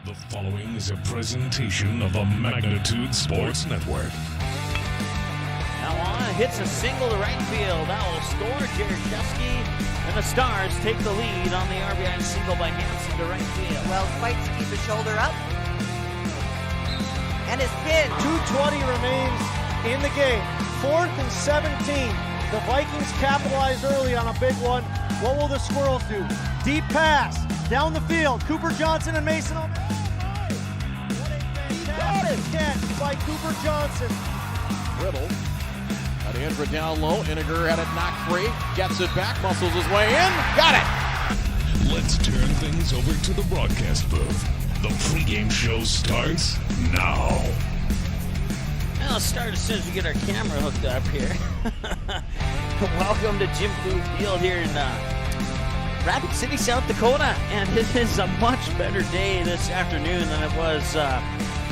The following is a presentation of the Magnitude Sports Network. Now on, hits a single to right field. That will score Jaroszewski, and the Stars take the lead on the RBI single by Hansen to right field. Wells fights to keep his shoulder up. And his pin. 2:20 remains in the game. 4th and 17. The Vikings capitalized early on a big one. What will the Squirrels do? Deep pass down the field. Cooper Johnson and Mason on. Got it. Catch by Cooper Johnson. Dribble. Got Andra down low. Iniger had it knocked free. Gets it back. Muscles his way in. Got it. Let's turn things over to the broadcast booth. The pregame show starts now. Well, let's start as soon as we get our camera hooked up here. Welcome to Jim Blue Field here in Rapid City, South Dakota. And it is a much better day this afternoon than it was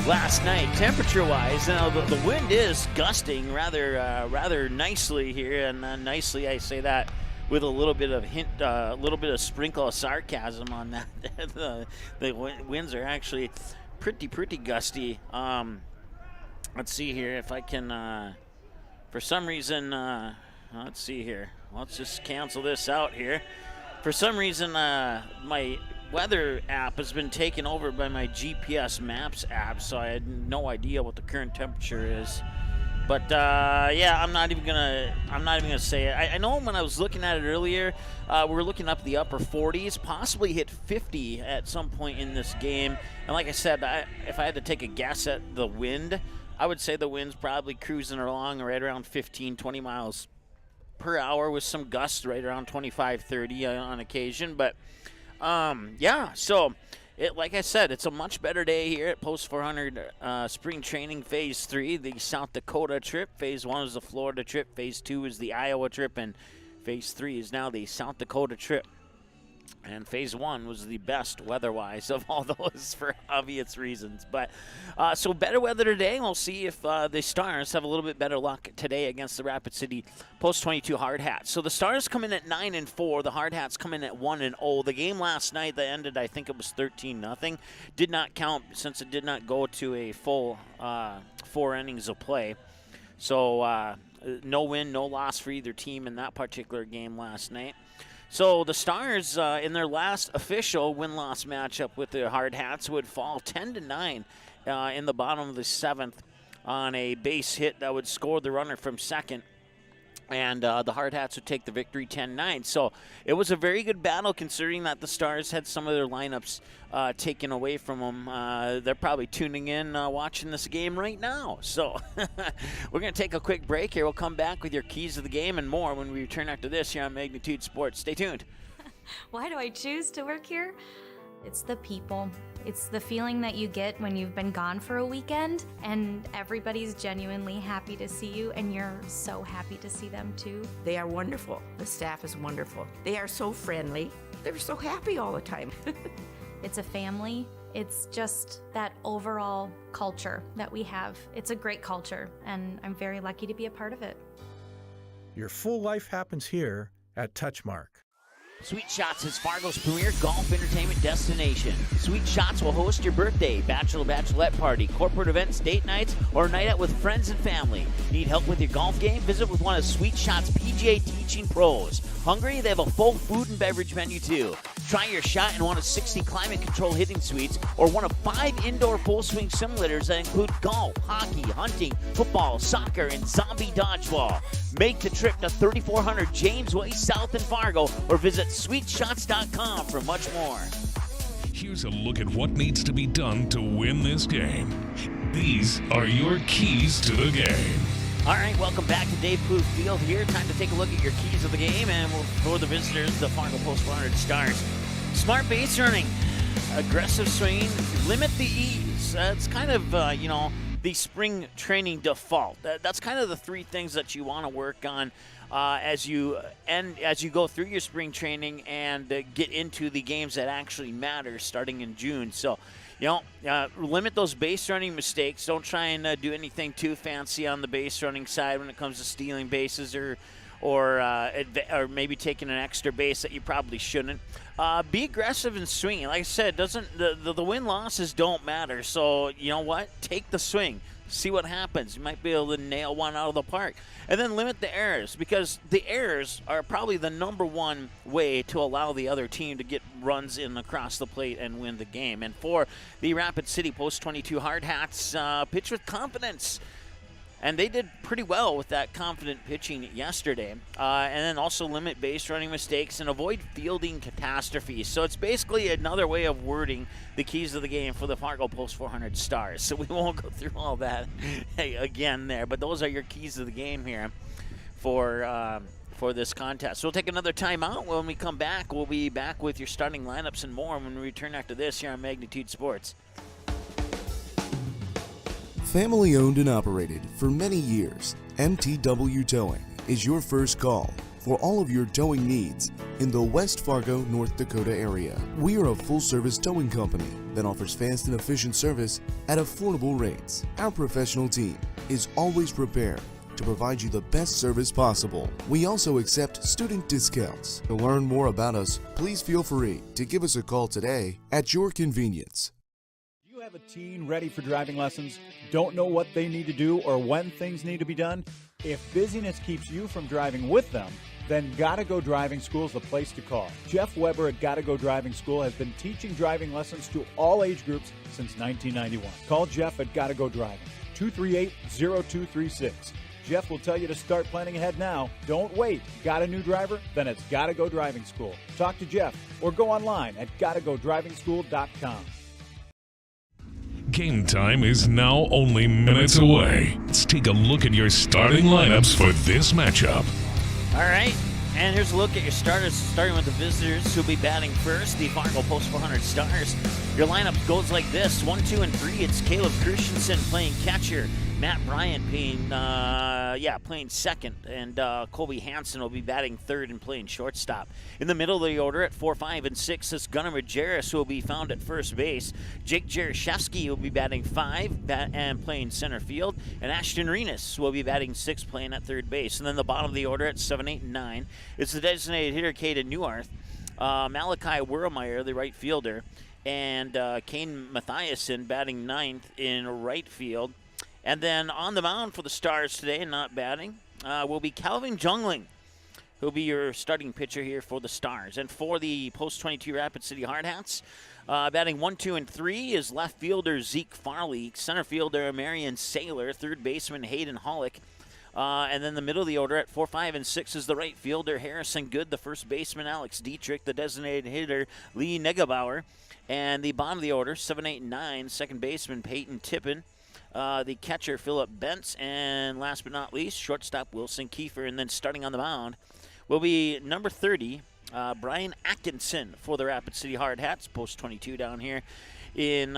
last night, temperature-wise. Now, the wind is gusting rather nicely here. And nicely, I say that with a little bit of sprinkle of sarcasm on that. The winds are actually pretty gusty. Let's see here if I can, for some reason, let's see here. Let's just cancel this out here. For some reason, my weather app has been taken over by my GPS Maps app, so I had no idea what the current temperature is. But yeah, I'm not even gonna say it. I know when I was looking at it earlier, we were looking up the upper 40s, possibly hit 50 at some point in this game. And like I said, if I had to take a guess at the wind, I would say the wind's probably cruising along right around 15, 20 miles per hour with some gusts right around 25, 30 on occasion. But yeah, so like I said, it's a much better day here at Post 400 Spring Training Phase 3, the South Dakota trip. Phase 1 is the Florida trip. Phase 2 is the Iowa trip. And Phase 3 is now the South Dakota trip. And Phase 1 was the best weather-wise of all those for obvious reasons. But so better weather today. We'll see if the Stars have a little bit better luck today against the Rapid City Post 22 Hardhats. So the Stars come in at 9-4. The Hardhats come in at 1-0. The game last night that ended, I think it was 13-0. Did not count since it did not go to a full 4 innings of play. So no win, no loss for either team in that particular game last night. So the Stars, in their last official win-loss matchup with the Hardhats, would fall 10-9 in the bottom of the 7th on a base hit that would score the runner from second. And the Hardhats would take the victory 10-9. So it was a very good battle considering that the Stars had some of their lineups taken away from them. They're probably tuning in watching this game right now. So we're going to take a quick break here. We'll come back with your keys of the game and more when we return after this here on Magnitude Sports. Stay tuned. Why do I choose to work here? It's the people. It's the feeling that you get when you've been gone for a weekend and everybody's genuinely happy to see you and you're so happy to see them too. They are wonderful. The staff is wonderful. They are so friendly. They're so happy all the time. It's a family. It's just that overall culture that we have. It's a great culture and I'm very lucky to be a part of it. Your full life happens here at Touchmark. Sweet Shots is Fargo's premier golf entertainment destination. Sweet Shots will host your birthday, bachelorette party, corporate events, date nights, or night out with friends and family. Need help with your golf game? Visit with one of Sweet Shots' PGA teaching pros. Hungry? They have a full food and beverage menu too. Try your shot in one of 60 climate control hitting suites or one of 5 indoor full swing simulators that include golf, hockey, hunting, football, soccer, and zombie dodgeball. Make the trip to 3400 James Way South in Fargo or visit sweetshots.com for much more. Here's a look at what needs to be done to win this game. These are your keys to the game. All right, welcome back to Dave Booth Field here. Time to take a look at your keys of the game, and for the visitors, the Fargo Post 400 Stars. Smart base running, aggressive swinging, limit the ease. It's kind of, the spring training default. That's kind of the 3 things that you want to work on as you go through your spring training and get into the games that actually matter starting in June. So, limit those base running mistakes. Don't try and do anything too fancy on the base running side when it comes to stealing bases or or maybe taking an extra base that you probably shouldn't. Be aggressive and swinging. Like I said, the win-losses don't matter. So you know what? Take the swing. See what happens. You might be able to nail one out of the park. And then limit the errors, because the errors are probably the number one way to allow the other team to get runs in across the plate and win the game. And for the Rapid City Post-22 Hardhats, pitch with confidence. And they did pretty well with that confident pitching yesterday. And then also limit base running mistakes and avoid fielding catastrophes. So it's basically another way of wording the keys of the game for the Fargo Post 400 Stars. So we won't go through all that again there. But those are your keys of the game here for this contest. So we'll take another timeout. When we come back, we'll be back with your starting lineups and more when we return after this here on Magnitude Sports. Family owned and operated for many years, MTW Towing is your first call for all of your towing needs in the West Fargo, North Dakota area. We are a full-service towing company that offers fast and efficient service at affordable rates. Our professional team is always prepared to provide you the best service possible. We also accept student discounts. To learn more about us, please feel free to give us a call today at your convenience. Have a teen ready for driving lessons, don't know what they need to do or when things need to be done? If busyness keeps you from driving with them, then Gotta Go Driving School is the place to call. Jeff Weber at Gotta Go Driving School has been teaching driving lessons to all age groups since 1991. Call Jeff at Gotta Go Driving, 238-0236. Jeff will tell you to start planning ahead now. Don't wait. Got a new driver? Then it's Gotta Go Driving School. Talk to Jeff or go online at gottagodrivingschool.com. Game time is now only minutes away. Let's take a look at your starting lineups for this matchup. All right, and here's a look at your starters, starting with the visitors who'll be batting first, the Fargo Post 400 Stars. Your lineup goes like this: 1, 2, and 3. It's Caleb Christensen playing catcher, Matt Bryant playing second, and Colby Hansen will be batting third and playing shortstop. In the middle of the order at 4, 5, and 6 is Gunnar Majerus, who will be found at first base. Jake Jaroszewski will be batting 5 and playing center field, and Ashton Renas will be batting 6, playing at third base. And then the bottom of the order at 7, 8, and 9 is the designated hitter, Caden Newarth, Malachi Wermeyer, the right fielder, and Kane Mathiasen batting 9th in right field. And then on the mound for the Stars today, not batting, will be Calvin Jungling, who'll be your starting pitcher here for the Stars. And for the Post-22 Rapid City Hardhats, batting 1, 2, and 3 is left fielder Zeke Farley, center fielder Marion Saylor, third baseman Hayden Hollick. And then the middle of the order at 4, 5, and 6 is the right fielder Harrison Good, the first baseman Alex Dietrich, the designated hitter Lee Negebauer. And the bottom of the order, 7, 8, and 9, second baseman Peyton Tippin, the catcher Philip Bentz, and last but not least, shortstop Wilson Kiefer. And then starting on the mound will be number 30, Brian Atkinson for the Rapid City Hardhats, Post-22 down here in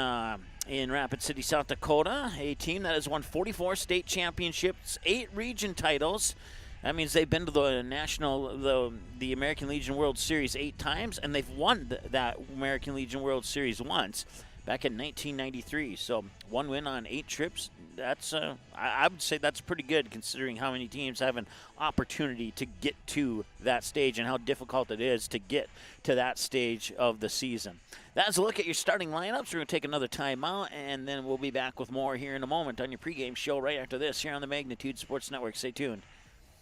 Rapid City, South Dakota, a team that has won 44 state championships, 8 region titles. That means they've been to the American Legion World Series 8 times, and they've won that American Legion World Series once back in 1993. So 1 win on 8 trips. That's I would say that's pretty good, considering how many teams have an opportunity to get to that stage and how difficult it is to get to that stage of the season. That's a look at your starting lineups. We're going to take another timeout, and then we'll be back with more here in a moment on your pregame show right after this here on the Magnitude Sports Network. Stay tuned.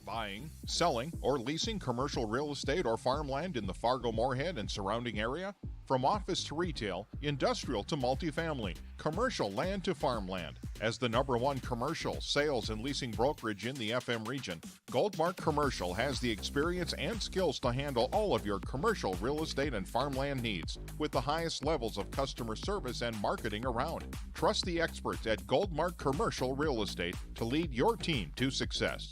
Buying, selling, or leasing commercial real estate or farmland in the Fargo-Moorhead and surrounding area? From office to retail, industrial to multifamily, commercial land to farmland. As the #1 commercial sales and leasing brokerage in the FM region, Goldmark Commercial has the experience and skills to handle all of your commercial real estate and farmland needs with the highest levels of customer service and marketing around. Trust the experts at Goldmark Commercial Real Estate to lead your team to success.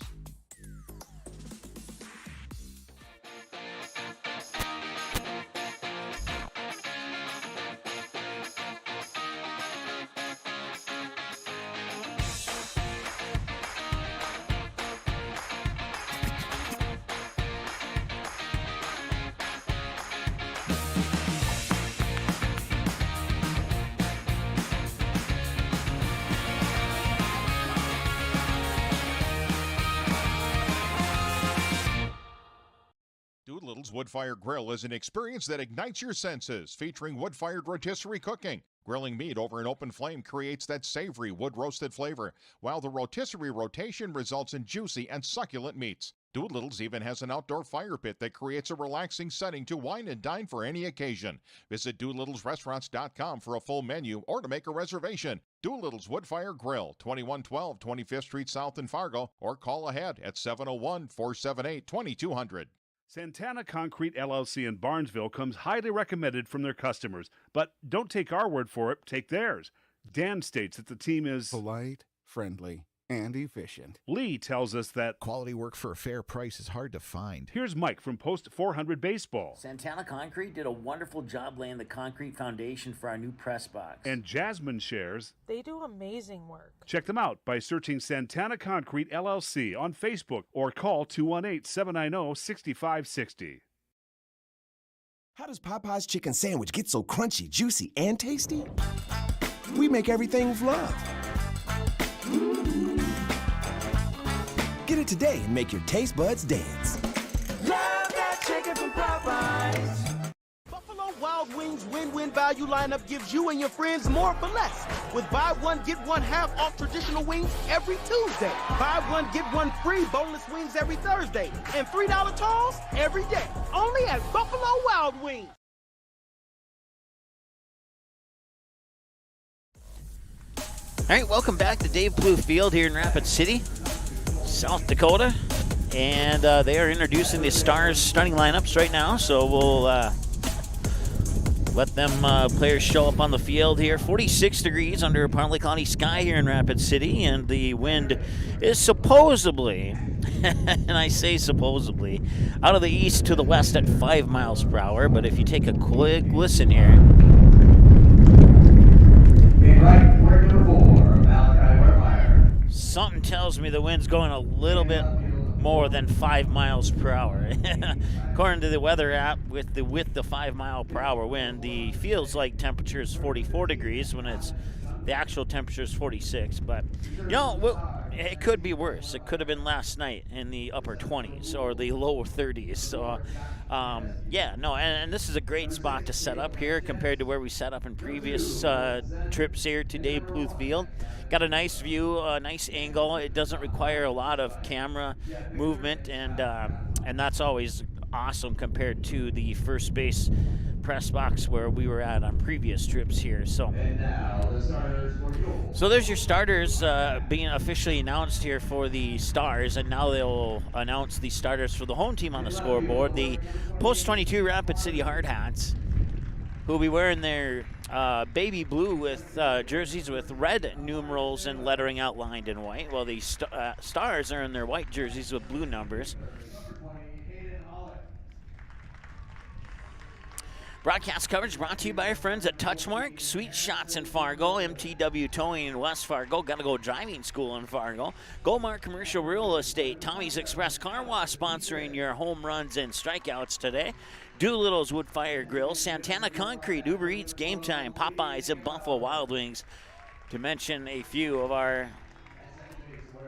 Wood Fire Grill is an experience that ignites your senses, featuring wood-fired rotisserie cooking. Grilling meat over an open flame creates that savory wood-roasted flavor, while the rotisserie rotation results in juicy and succulent meats. Doolittle's even has an outdoor fire pit that creates a relaxing setting to wine and dine for any occasion. Visit Doolittle'sRestaurants.com for a full menu or to make a reservation. Doolittle's Wood Fire Grill, 2112 25th Street South in Fargo, or call ahead at 701-478-2200. Santana Concrete LLC in Barnesville comes highly recommended from their customers. But don't take our word for it, take theirs. Dan states that the team is polite, friendly, and efficient. Lee tells us that quality work for a fair price is hard to find. Here's Mike from Post 400 Baseball. Santana Concrete did a wonderful job laying the concrete foundation for our new press box. And Jasmine shares they do amazing work. Check them out by searching Santana Concrete LLC on Facebook or call 218-790-6560. How does Popeye's chicken sandwich get so crunchy, juicy, and tasty? We make everything with love. Get it today and make your taste buds dance. Love that chicken from Popeyes. Buffalo Wild Wings win-win value lineup gives you and your friends more for less. With buy one, get one half off traditional wings every Tuesday. Buy one, get one free boneless wings every Thursday. And $3 tolls every day. Only at Buffalo Wild Wings. All right, welcome back to Dave Blue Field here in Rapid City, South Dakota. And they are introducing the Stars starting lineups right now, so we'll let them players show up on the field here. 46 degrees under a partly cloudy sky here in Rapid City, and the wind is supposedly, and I say supposedly, out of the east to the west at 5 miles per hour. But if you take a quick listen here. Something tells me the wind's going a little bit more than 5 miles per hour. According to the weather app, with the 5 mile per hour wind, the feels like temperature is 44 degrees when the actual temperature is 46. But it could be worse. It could have been last night in the upper 20s or the lower 30s. So and this is a great spot to set up here compared to where we set up in previous trips here to Dave Bluth Field. Got a nice view, a nice angle. It doesn't require a lot of camera movement, and that's always awesome compared to the first base press box where we were at on previous trips here. So there's your starters being officially announced here for the Stars, and now they'll announce the starters for the home team on the scoreboard. The Post 22 Rapid City Hardhats, who will be wearing their baby blue with jerseys with red numerals and lettering outlined in white, while the Stars are in their white jerseys with blue numbers. Broadcast coverage brought to you by our friends at Touchmark, Sweet Shots in Fargo, MTW Towing in West Fargo, Gotta Go Driving School in Fargo, Goldmark Commercial Real Estate, Tommy's Express Car Wash sponsoring your home runs and strikeouts today, Doolittle's Wood Fire Grill, Santana Concrete, Uber Eats, Game Time, Popeyes, and Buffalo Wild Wings, to mention a few of our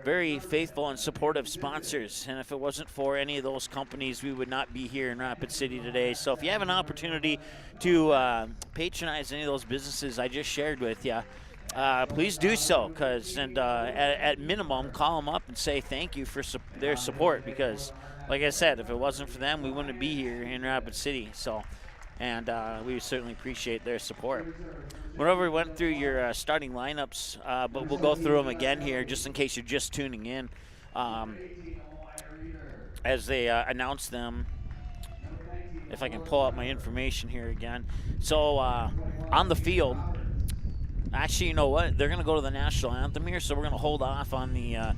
very faithful and supportive sponsors. And if it wasn't for any of those companies, we would not be here in Rapid City today. So if you have an opportunity to patronize any of those businesses I just shared with you, please do so, at minimum, call them up and say thank you for their support, because like I said, if it wasn't for them, we wouldn't be here in Rapid City. So, and we certainly appreciate their support. Whenever we went through your starting lineups, but we'll go through them again here just in case you're just tuning in as they announce them. If I can pull out my information here again. So on the field, actually, you know what? They're going to go to the national anthem here, so we're going to hold off on the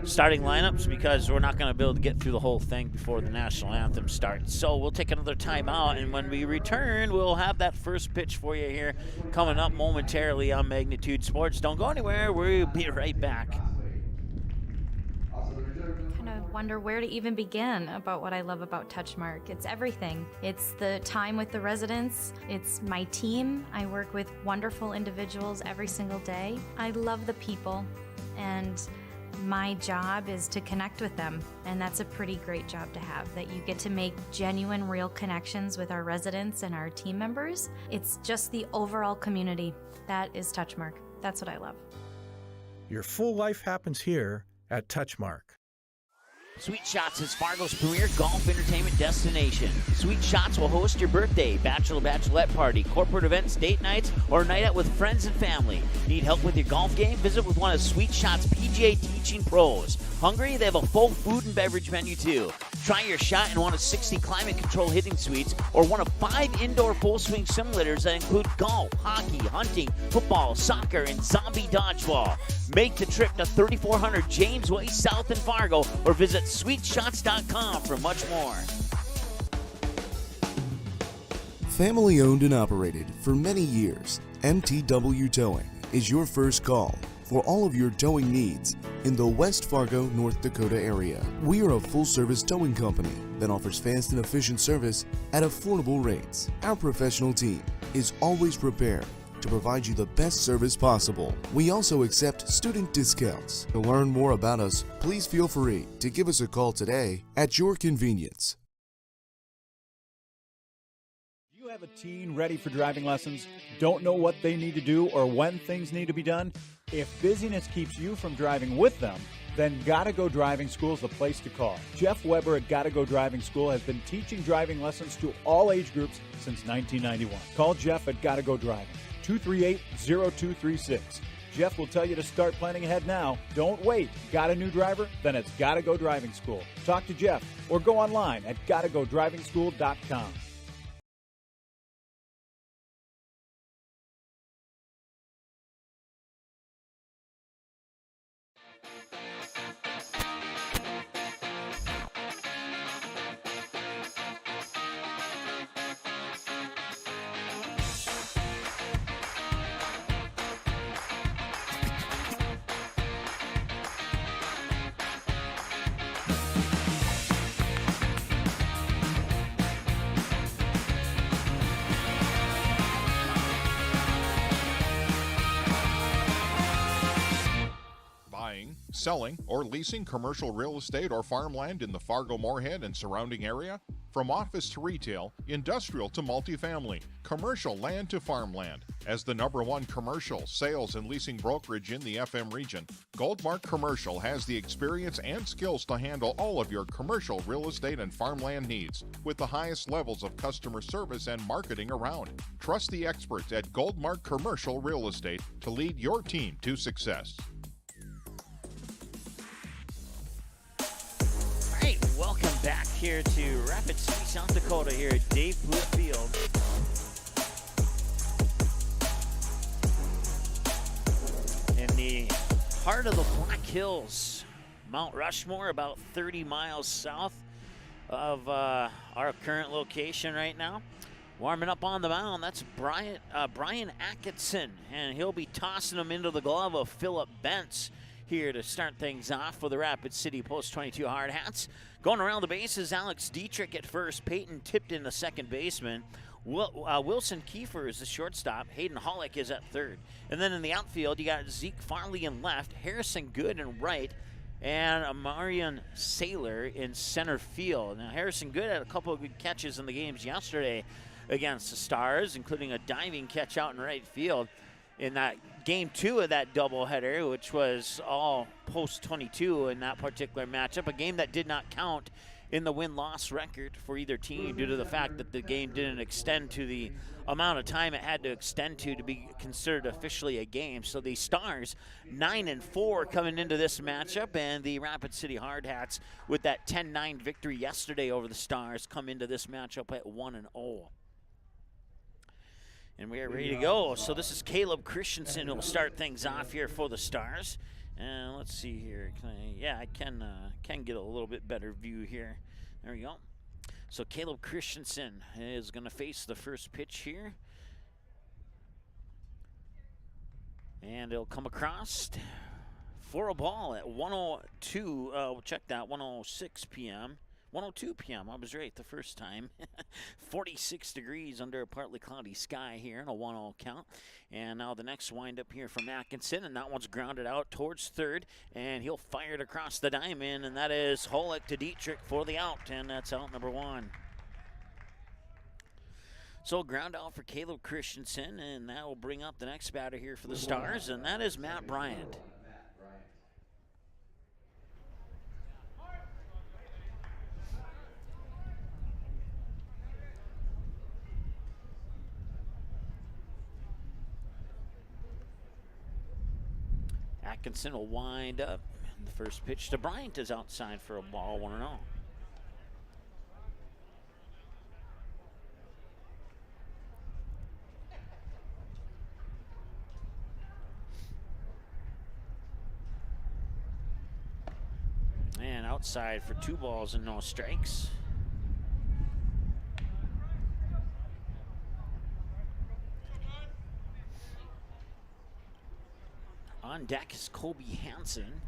starting lineups because we're not going to be able to get through the whole thing before the national anthem starts. So we'll take another timeout, and when we return, we'll have that first pitch for you here coming up momentarily on Magnitude Sports. Don't go anywhere. We'll be right back. I wonder where to even begin about what I love about Touchmark. It's everything. It's the time with the residents. It's my team. I work with wonderful individuals every single day. I love the people, and my job is to connect with them, and that's a pretty great job to have, that you get to make genuine, real connections with our residents and our team members. It's just the overall community. That is Touchmark. That's what I love. Your full life happens here at Touchmark. Sweet Shots is Fargo's premier golf entertainment destination. Sweet Shots will host your birthday, bachelorette party, corporate events, date nights, or a night out with friends and family. Need help with your golf game? Visit with one of Sweet Shots' PGA teaching pros. Hungry? They have a full food and beverage menu too. Try your shot in one of 60 climate-controlled hitting suites or one of 5 indoor full-swing simulators that include golf, hockey, hunting, football, soccer, and zombie dodgeball. Make the trip to 3400 James Way South in Fargo or visit sweetshots.com for much more. Family owned and operated for many years, MTW Towing is your first call for all of your towing needs in the West Fargo, North Dakota area. We are a full-service towing company that offers fast and efficient service at affordable rates. Our professional team is always prepared to provide you the best service possible. We also accept student discounts. To learn more about us, please feel free to give us a call today at your convenience. Do you have a teen ready for driving lessons? Don't know what they need to do or when things need to be done? If busyness keeps you from driving with them, then Gotta Go Driving School is the place to call. Jeff Weber at Gotta Go Driving School has been teaching driving lessons to all age groups since 1991. Call Jeff at Gotta Go Driving, 238-0236. Jeff will tell you to start planning ahead now. Don't wait. Got a new driver? Then it's Gotta Go Driving School. Talk to Jeff or go online at gottagodrivingschool.com. Selling or leasing commercial real estate or farmland in the Fargo, Moorhead, and surrounding area? From office to retail, industrial to multifamily, commercial land to farmland. As the #1 commercial sales and leasing brokerage in the FM region, Goldmark Commercial has the experience and skills to handle all of your commercial real estate and farmland needs with the highest levels of customer service and marketing around. Trust the experts at Goldmark Commercial Real Estate to lead your team to success. Welcome back here to Rapid City, South Dakota, here at Dave Blue Field. In the heart of the Black Hills, Mount Rushmore, about 30 miles south of our current location right now. Warming up on the mound, that's Brian Atkinson, and he'll be tossing them into the glove of Philip Bentz here to start things off for the Rapid City Post 22 Hardhats. Going around the bases, Alex Dietrich at first, Peyton Tipton the second baseman, Wilson Kiefer is the shortstop, Hayden Hollick is at third. And then in the outfield, you got Zeke Farley in left, Harrison Good in right, and Amarian Saylor in center field. Now, Harrison Good had a couple of good catches in the games yesterday against the Stars, including a diving catch out in right field in that game 2 of that doubleheader, which was all post 22 in that particular matchup, a game that did not count in the win-loss record for either team due to the fact that the game didn't extend to the amount of time it had to extend to be considered officially a game. So the Stars 9-4 coming into this matchup, and the Rapid City Hardhats with that 10-9 victory yesterday over the Stars come into this matchup at 1-0. And we are ready to go. So this is Caleb Christensen who will start things off here for the Stars. And let's see here. I can get a little bit better view here. There we go. So Caleb Christensen is going to face the first pitch here. And it'll come across for a ball at 1:02. We'll check that, 1:06 p.m. 1:02 p.m. I was right the first time. 46 degrees under a partly cloudy sky here in a 1-0 count. And now the next windup here from Atkinson, and that one's grounded out towards third, and he'll fire it across the diamond, and that is Holick to Dietrich for the out, and that's out number 1. So ground out for Caleb Christensen, and that will bring up the next batter here for the Stars, and that is Matt Bryant. Atkinson will wind up. The first pitch to Bryant is outside for a ball, 1-0. And outside for 2 balls and no strikes. On deck is Kobe Hansen.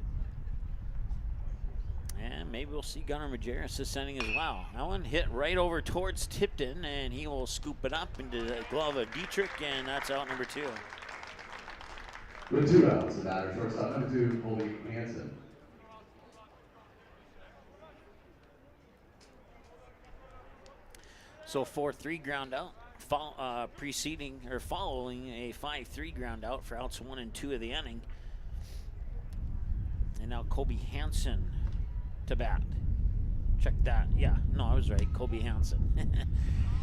And maybe we'll see Gunnar Majerus ascending as well. That one hit right over towards Tipton, and he will scoop it up into the glove of Dietrich, and that's out number 2. With 2 outs, the batter, shortstop number 2, Kobe Hansen. So 4-3 ground out, preceding or following a 5-3 ground out for outs 1 and 2 of the inning. And now Kobe Hansen to bat. Check that. Yeah, no, I was right. Kobe Hansen.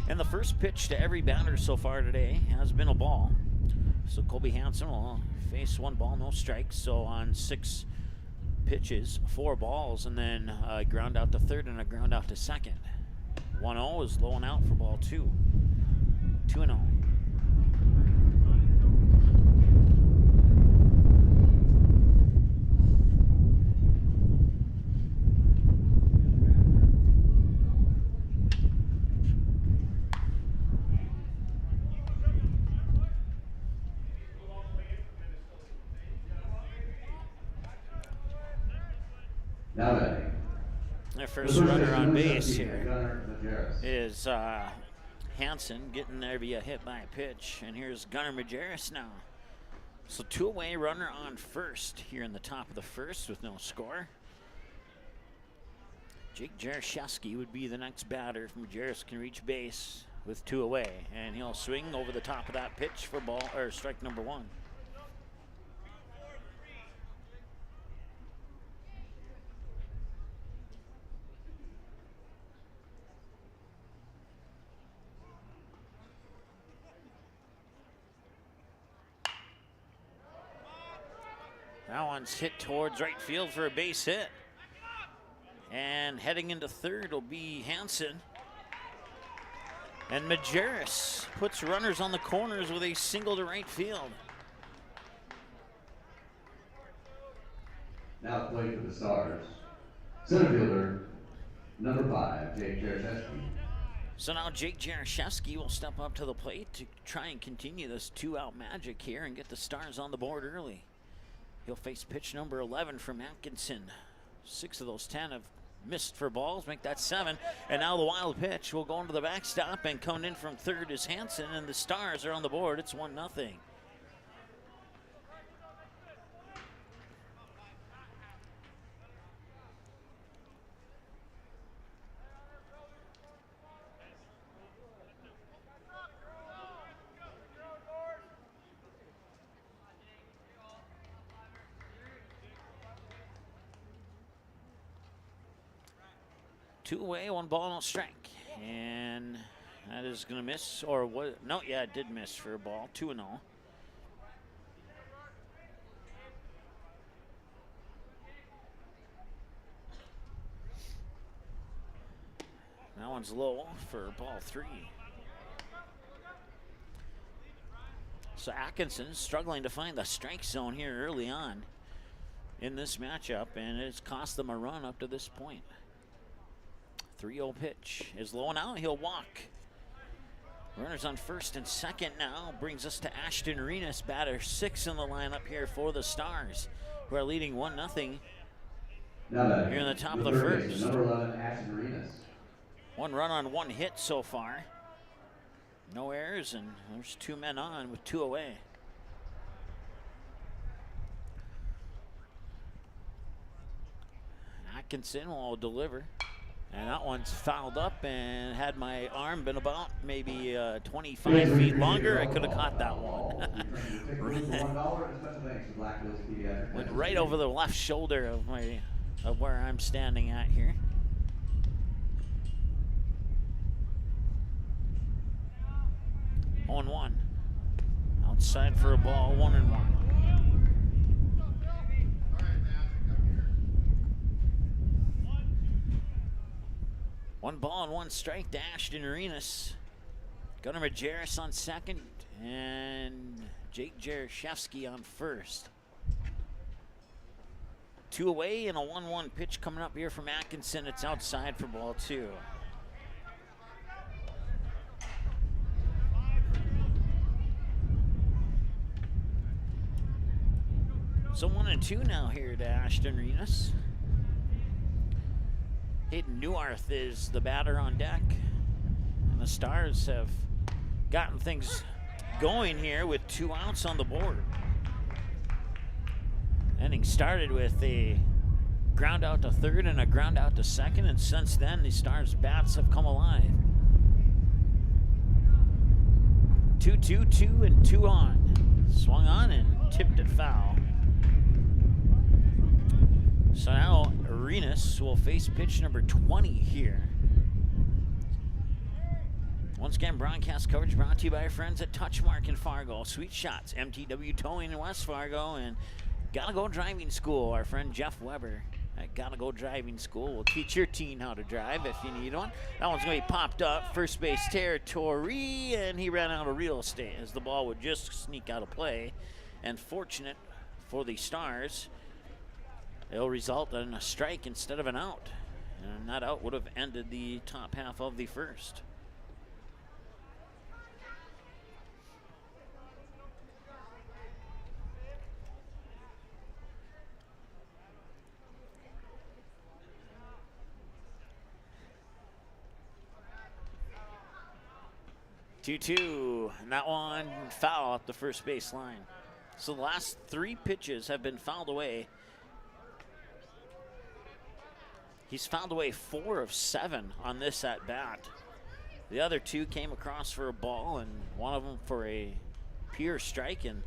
And the first pitch to every batter so far today has been a ball. So Kobe Hansen will face 1 ball, no strikes. So on 6 pitches, 4 balls, and then a ground out to third and a ground out to second. 1-0 is low and out for ball 2. 2-0. Now batting. Their first runner on base here is Hansen getting there via hit by a pitch, and here's Gunnar Majerus now. So 2 away, runner on first here in the top of the first with no score. Jake Jaroszewski would be the next batter if Majerus can reach base with 2 away, and he'll swing over the top of that pitch for ball or strike number 1. That one's hit towards right field for a base hit. And heading into third will be Hansen. And Majerus puts runners on the corners with a single to right field. Now play for the Stars. Center fielder, number 5, Jake Jaroszewski. So now Jake Jaroszewski will step up to the plate to try and continue this 2-out magic here and get the Stars on the board early. He'll face pitch number 11 from Atkinson. 6 of those 10 have missed for balls, make that 7. And now the wild pitch will go into the backstop, and coming in from third is Hansen, and the Stars are on the board. It's 1-0. Two away, 1 ball, no strike. And that is going to miss, or what? No, yeah, it did miss for a ball. 2-0. That one's low for ball 3. So Atkinson struggling to find the strike zone here early on in this matchup, and it's cost them a run up to this point. 3-0 pitch is low and out. He'll walk. Runners on first and second now. Brings us to Ashton Arenas, batter 6 in the lineup here for the Stars, who are leading 1-0 here in the top of the first. Number 11, Ashton Arenas. 1 run on 1 hit so far. No errors, and there's 2 men on with 2 away. Atkinson will deliver. And that one's fouled up, and had my arm been about maybe 25 feet longer, I could have caught that one. Went right over the left shoulder of where I'm standing at here. On 1. Outside for a ball, 1-1. One ball and 1 strike to Ashton Arenas. Gunnar Majerus on second, and Jake Jaroszewski on first. 2 away and a 1-1 pitch coming up here from Atkinson. It's outside for ball 2. So 1-2 now here to Ashton Arenas. Hayden Newarth is the batter on deck. And the Stars have gotten things going here with 2 outs on the board. Inning started with a ground out to third and a ground out to second, and since then the Stars' bats have come alive. 2-2-2 and 2 on. Swung on and tipped it foul. So now Arenas will face pitch number 20 here. Once again, broadcast coverage brought to you by our friends at Touchmark in Fargo, Sweet Shots, MTW Towing in West Fargo, and Gotta Go Driving School. Our friend Jeff Weber at Gotta Go Driving School will teach your teen how to drive if you need one. That one's going to be popped up, first base territory, and he ran out of real estate as the ball would just sneak out of play. And fortunate for the Stars, it'll result in a strike instead of an out. And that out would have ended the top half of the first. Two, and that one foul up the first base line. So the last 3 pitches have been fouled away. He's fouled away 4 of 7 on this at bat. The other 2 came across for a ball, and one of them for a pure strike, and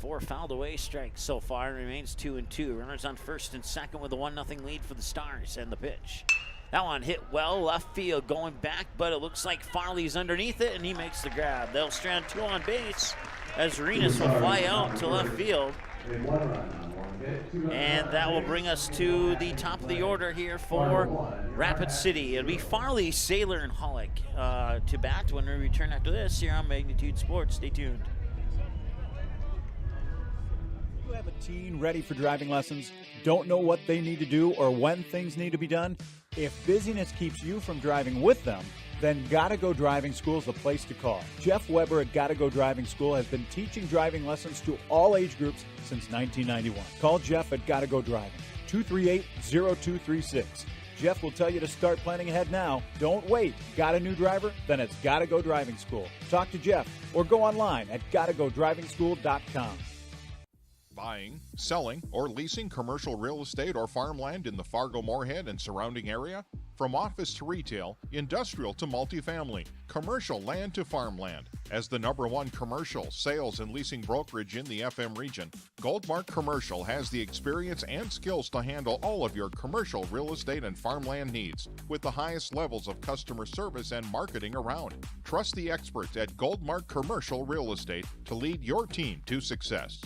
4 fouled away strikes so far. It remains 2-2. Runners on first and second with a 1-0 lead for the Stars, and the pitch. That one hit well, left field going back, but it looks like Farley's underneath it, and he makes the grab. They'll strand 2 on base as Arenas will fly out to left field. And that will bring us to the top of the order here for Rapid City. It'll be Farley, Saylor, and Hollick to bat when we return after this here on Magnitude Sports. Stay tuned. You have a teen ready for driving lessons, don't know what they need to do or when things need to be done? If busyness keeps you from driving with them, then Gotta Go Driving School is the place to call. Jeff Weber at Gotta Go Driving School has been teaching driving lessons to all age groups since 1991. Call Jeff at Gotta Go Driving, 238-0236. Jeff will tell you to start planning ahead now. Don't wait. Got a new driver? Then it's Gotta Go Driving School. Talk to Jeff or go online at gottagodrivingschool.com. Buying, selling, or leasing commercial real estate or farmland in the Fargo, Moorhead, and surrounding area? From office to retail, industrial to multifamily, commercial land to farmland. As the #1 commercial sales and leasing brokerage in the FM region, Goldmark Commercial has the experience and skills to handle all of your commercial real estate and farmland needs with the highest levels of customer service and marketing around. Trust the experts at Goldmark Commercial Real Estate to lead your team to success.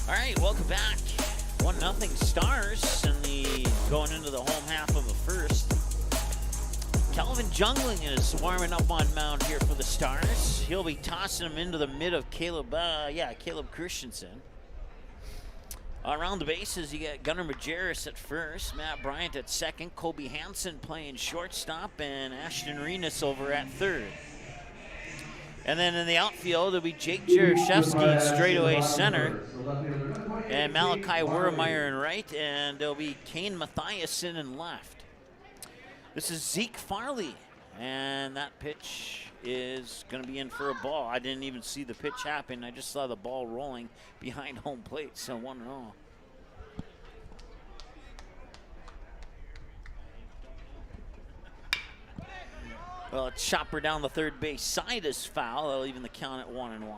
All right, welcome back. 1-0 Stars and going into the home half of the first. Calvin Jungling is warming up on mound here for the Stars. He'll be tossing him into the mid of Caleb Christensen. Around the bases, you got Gunnar Majerus at first, Matt Bryant at second, Kobe Hansen playing shortstop, and Ashton Arenas over at third. And then in the outfield, it'll be Jake Jaroszewski, straightaway center, and Malachi Wermeyer in right, and there'll be Kane Mathiasen in left. This is Zeke Farley, and that pitch is going to be in for a ball. I didn't even see the pitch happen. I just saw the ball rolling behind home plate, so 1-0. Well, a chopper down the third base side is foul. That'll even the count at 1-1.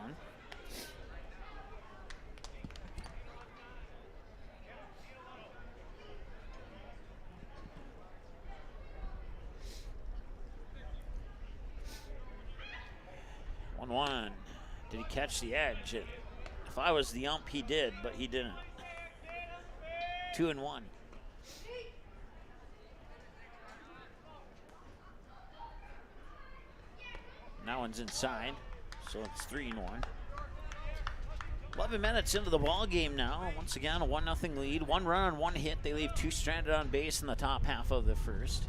Did he catch the edge? If I was the ump, he did, but he didn't. 2-1. That one's inside, so it's 3-1. 11 minutes into the ball game now. Once again, a 1-0 lead. 1 run on 1 hit. They leave 2 stranded on base in the top half of the first.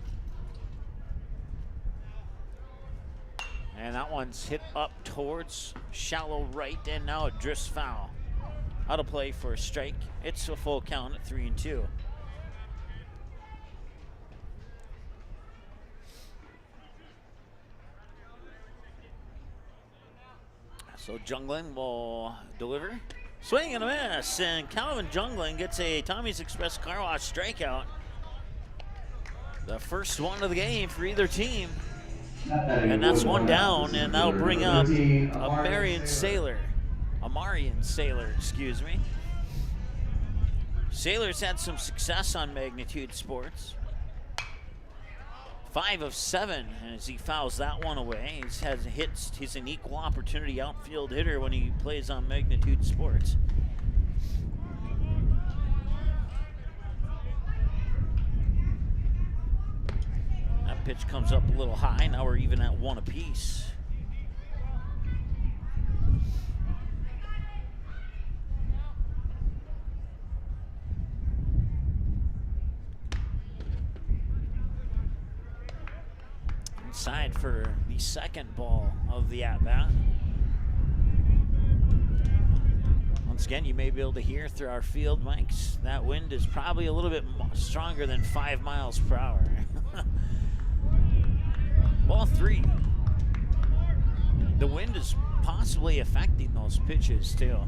And that one's hit up towards shallow right, and now it drifts foul. Out of play for a strike. It's a full count at 3-2. So Jungling will deliver. Swing and a miss, and Calvin Jungling gets a Tommy's Express Car Wash strikeout. The first one of the game for either team. And that's one down, and that'll bring up Amarian Sailor, excuse me. Sailor's had some success on Magnitude Sports. 5 of 7 as he fouls that one away. He's an equal opportunity outfield hitter when he plays on Magnitude Sports. That pitch comes up a little high. Now we're even at 1 apiece. Inside for the second ball of the at-bat. Once again, you may be able to hear through our field mics, that wind is probably a little bit stronger than 5 miles per hour. Ball 3. The wind is possibly affecting those pitches too.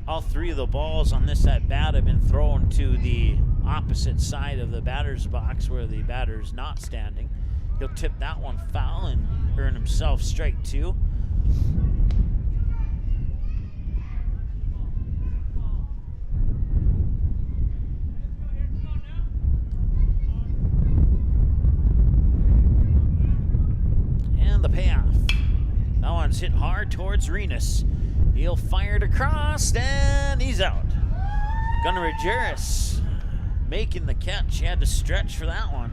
All 3 of the balls on this at-bat have been thrown to the opposite side of the batter's box where the batter's not standing. He'll tip that one foul and earn himself strike 2. And the payoff. That one's hit hard towards Renus. He'll fire it across, and he's out. Gunnar Jarris making the catch. He had to stretch for that one.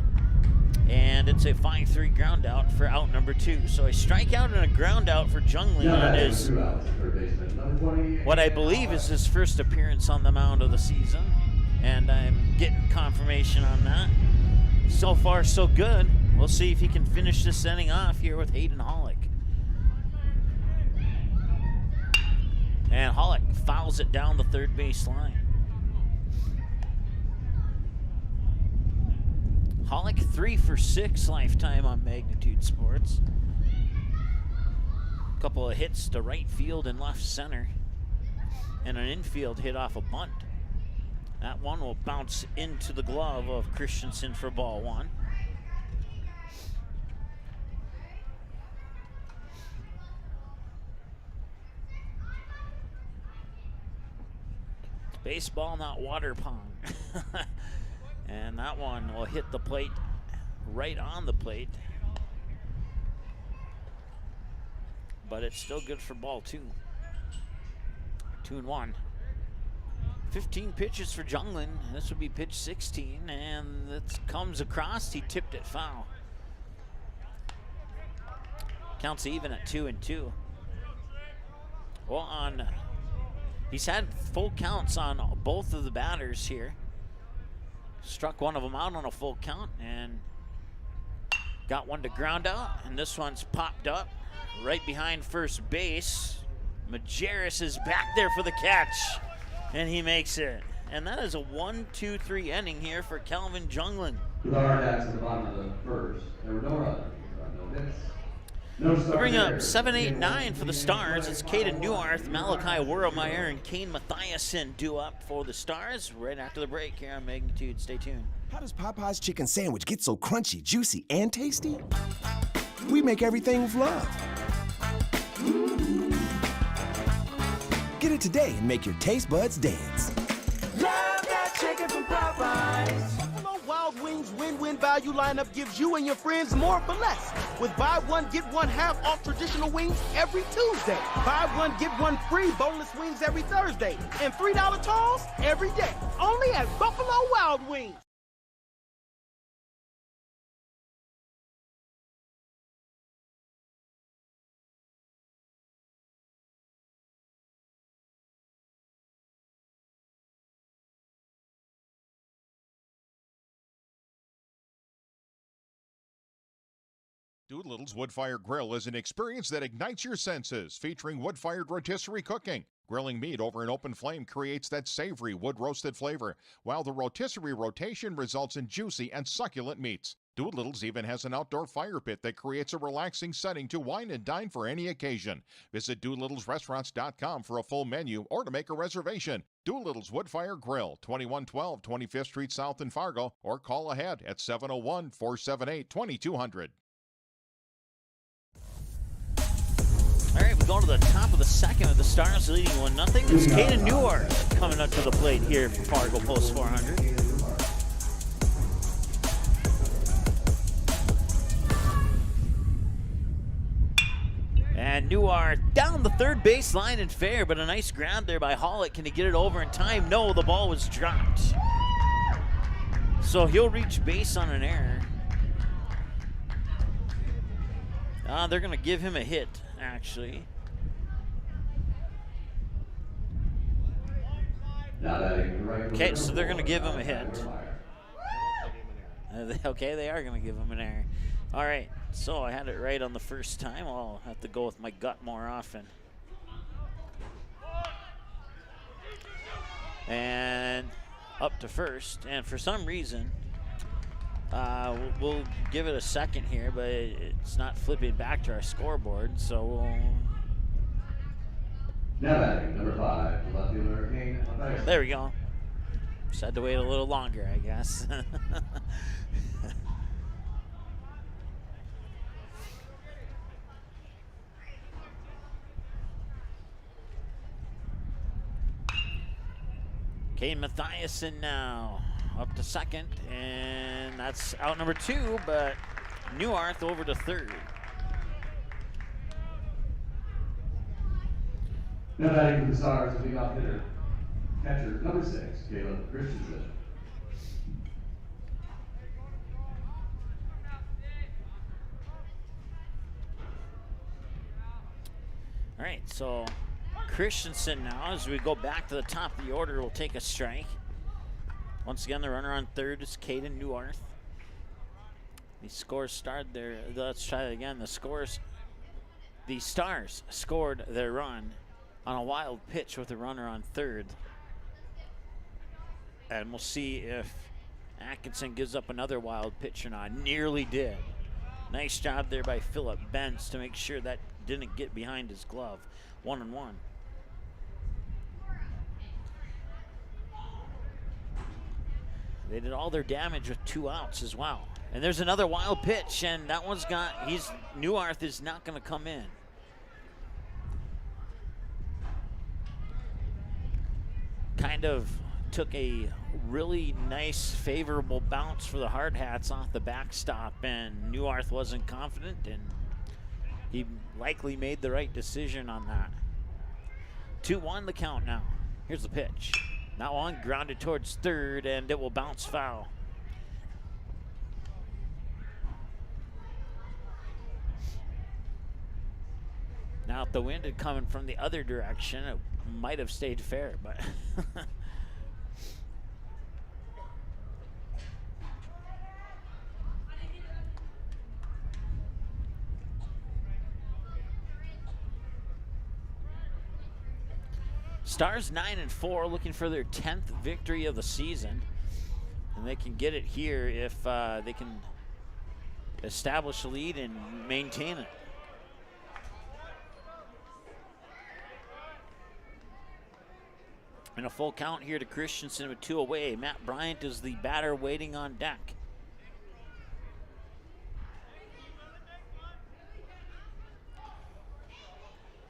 And it's a 5-3 ground out for out number 2. So a strikeout and a ground out for Jungling. It is what I believe is his first appearance on the mound of the season. And I'm getting confirmation on that. So far, so good. We'll see if he can finish this inning off here with Hayden Hollick. And Hollick fouls it down the third base line. Hollick 3 for 6 lifetime on Magnitude Sports. A couple of hits to right field and left center. And an infield hit off a bunt. That one will bounce into the glove of Christensen for ball 1. Baseball, not water pong. And that one will hit the plate, right on the plate. But it's still good for ball 2. 2-1. 15 pitches for Jungling. This would be pitch 16, and it comes across. He tipped it foul. Counts even at 2-2. Well, he's had full counts on both of the batters here. Struck one of them out on a full count, and Got one to ground out, and this one's popped up right behind first base. Majerus is back there for the catch, and he makes it. And that is a 1-2-3 inning here for Calvin Junglin. For the Hardhats at the bottom of the first, there were no runs, no hits. No We bring up errors. 7, 8, 9 for the Stars. It's Caden Newarth, Malachi Wermeyer, and Kane Mathiasen due up for the Stars right after the break here on Magnitude. Stay tuned. How does Popeye's chicken sandwich get so crunchy, juicy, and tasty? We make everything with love. Get it today and make your taste buds dance. Love that chicken from Popeyes. Buffalo Wild Wings win-win value lineup gives you and your friends more for less. With buy one, get one half off traditional wings every Tuesday. Buy one, get one free boneless wings every Thursday. And $3 tolls every day. Only at Buffalo Wild Wings. Doolittle's Wood-Fire Grill is an experience that ignites your senses, featuring wood-fired rotisserie cooking. Grilling meat over an open flame creates that savory wood-roasted flavor, while the rotisserie rotation results in juicy and succulent meats. Doolittle's even has an outdoor fire pit that creates a relaxing setting to wine and dine for any occasion. Visit DoolittlesRestaurants.com for a full menu or to make a reservation. Doolittle's Wood-Fire Grill, 2112 25th Street South in Fargo, or call ahead at 701-478-2200. All right, we go to the top of the second with the Stars leading 1-0. It's Caden Newarth coming up to the plate here for Fargo Post 400. And Newarth down the third base line and fair, but a nice grab there by Hollett. Can he get it over in time? No, the ball was dropped. So he'll reach base on an error. They're going to give him a hit, actually. Okay, so they're going to give him a hit. Okay, they are going to give him an error. All right, so I had it right on the first time. I'll have to go with my gut more often. And up to first, and for some reason, we'll give it a second here, but it's not flipping back to our scoreboard, so we'll... Now batting, number 5, left fielder Kane Mathiasen. There we go. Just had to wait a little longer, I guess. Kane Mathiasen now up to second, and that's out number 2, but Newarth over to third. Now batting for the Stars, the leadoff hitter, catcher number 6, Caleb Christensen. All right, so Christensen now, as we go back to the top of the order, will take a strike. Once again, the runner on third is Caden Newarth. The scores started there. Let's try it again. The Stars scored their run on a wild pitch with a runner on third. And we'll see if Atkinson gives up another wild pitch or not. Nearly did. Nice job there by Philip Benz to make sure that didn't get behind his glove. 1-1. They did all their damage with 2 outs as well. And there's another wild pitch, and that one's got, Newarth is not going to come in. Kind of took a really nice, favorable bounce for the Hardhats off the backstop, and Newarth wasn't confident, and he likely made the right decision on that. 2-1 the count now. Here's the pitch. That one grounded towards third, and it will bounce foul. Now, if the wind had coming from the other direction, it might have stayed fair, but Stars 9-4, looking for their 10th victory of the season. And they can get it here if they can establish a lead and maintain it. And a full count here to Christensen with 2 away. Matt Bryant is the batter waiting on deck.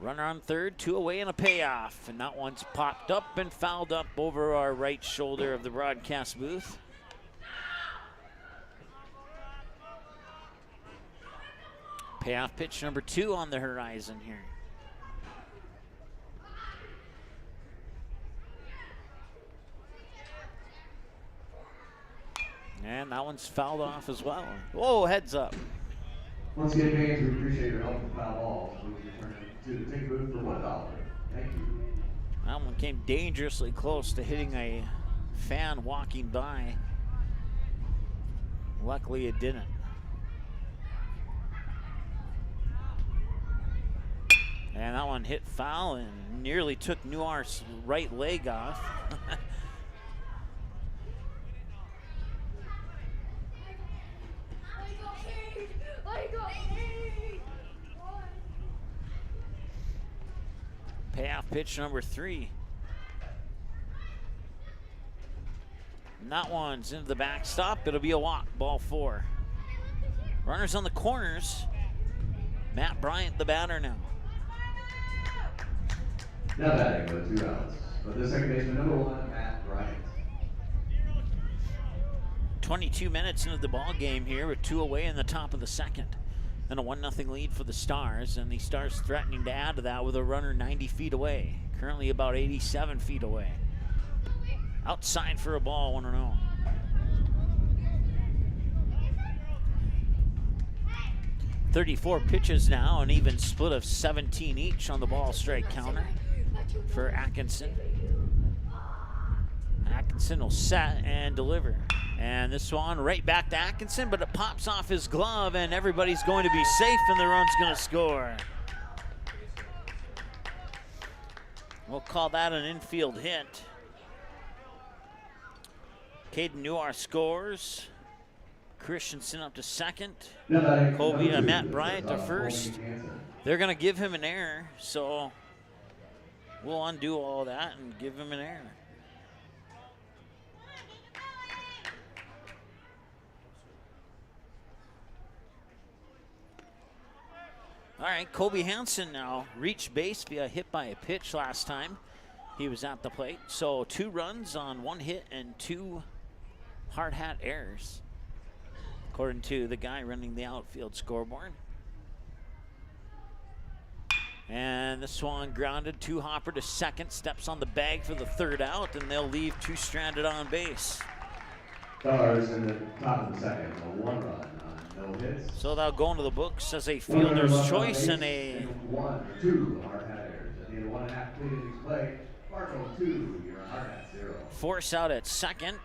Runner on third, 2 away and a payoff. And that one's popped up and fouled up over our right shoulder of the broadcast booth. Payoff pitch number 2 on the horizon here. And that one's fouled off as well. Whoa, heads up. Once again, fans, we appreciate your help with foul balls. Please return it to the ticket booth for $1. Thank you. That one came dangerously close to hitting a fan walking by. Luckily, it didn't. And that one hit foul and nearly took Neuar's right leg off. Payoff pitch number 3. And that one's into the backstop. It'll be a walk, ball 4. Runners on the corners. Matt Bryant, the batter now. Now batting with 2 outs. But the second baseman, number 1, Matt Bryant. 22 minutes into the ball game here with 2 away in the top of the second. And a 1-0 lead for the Stars, and the Stars threatening to add to that with a runner 90 feet away. Currently about 87 feet away. Outside for a ball, 1-0. .34 pitches now, an even split of 17 each on the ball strike counter for Atkinson. Atkinson will set and deliver. And this one right back to Atkinson, but it pops off his glove, and everybody's going to be safe, and the run's going to score. We'll call that an infield hit. Caden Neuar scores. Christensen up to second. Matt Bryant to first. They're going to give him an error, so we'll undo all that and give him an error. All right, Kobe Hansen now reached base via hit by a pitch last time he was at the plate. So 2 runs on 1 hit and 2 hard hat errors, according to the guy running the outfield scoreboard. And this one grounded to Hopper to second, steps on the bag for the 3rd out, and they'll leave 2 stranded on base. Stars in the top of the second, a 1 run. No hits. So that'll go into the books as a fielder's choice and a 1-2 hard hat errors. At the end of 1.5 clean innings play, Fargo 2, you're hard hat 0. Force out at second.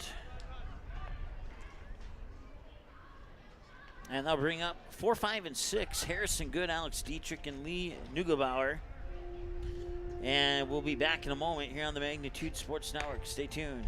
And they'll bring up 4, 5, and 6. Harrison Good, Alex Dietrich, and Lee Neugebauer. And we'll be back in a moment here on the Magnitude Sports Network. Stay tuned.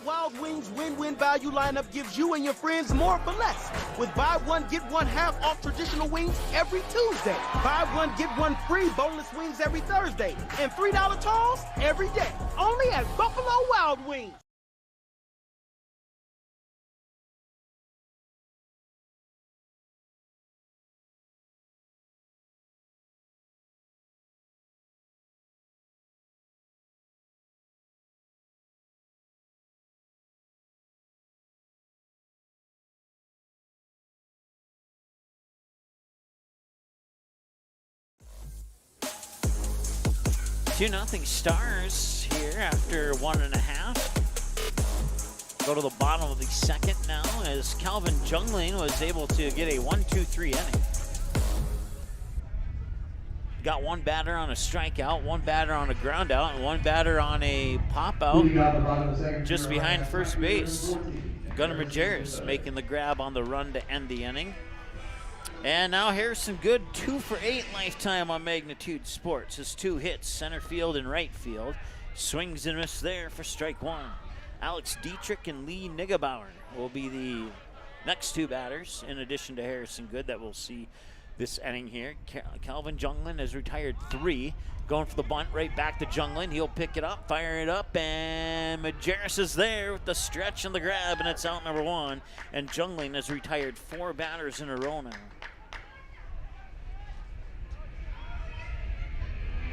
Wild Wings win-win value lineup gives you and your friends more for less. With buy one, get one half off traditional wings every Tuesday. Buy one, get one free boneless wings every Thursday. And $3 tolls every day. Only at Buffalo Wild Wings. Two 2-0 Stars here after 1.5. Go to the bottom of the second now as Calvin Jungling was able to get a 1-2-3 inning. Got one batter on a strikeout, one batter on a ground out, and one batter on a pop out just behind first base. Gunnar Majerus making the grab on the run to end the inning. And now Harrison Good, 2 for 8 lifetime on Magnitude Sports. His 2 hits, center field and right field. Swings and misses there for strike 1. Alex Dietrich and Lee Nigebauer will be the next 2 batters, in addition to Harrison Good, that we'll see this inning here. Calvin Jungling has retired 3. Going for the bunt right back to Jungling. He'll pick it up, fire it up, and Majerus is there with the stretch and the grab, and it's out number 1. And Jungling has retired 4 batters in a row now.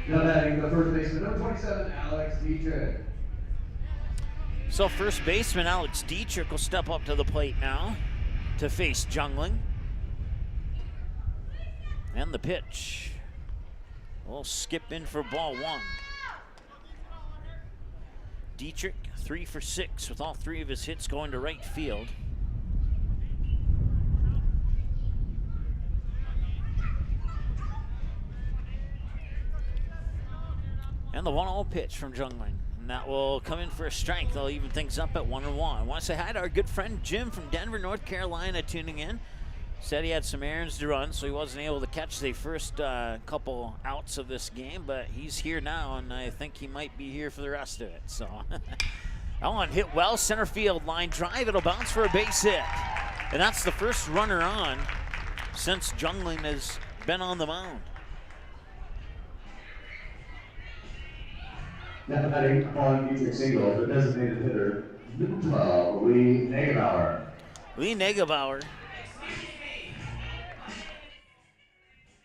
Now batting the first baseman, number 27, Alex Dietrich. So first baseman Alex Dietrich will step up to the plate now to face Jungling. And the pitch. We'll skip in for ball 1. Dietrich 3 for 6 with all 3 of his hits going to right field. And the 1-0 pitch from Jungling. And that will come in for a strike. They'll even things up at 1-1. I want to say hi to our good friend Jim from Denver, North Carolina, tuning in. Said he had some errands to run, so he wasn't able to catch the first couple outs of this game, but he's here now, and I think he might be here for the rest of it. So that one hit well, center field line drive. It'll bounce for a base hit. And that's the first runner on since Jungling has been on the mound. Now batting on Dietrich single, the designated hitter, Lee Nigebauer. Lee Nigebauer.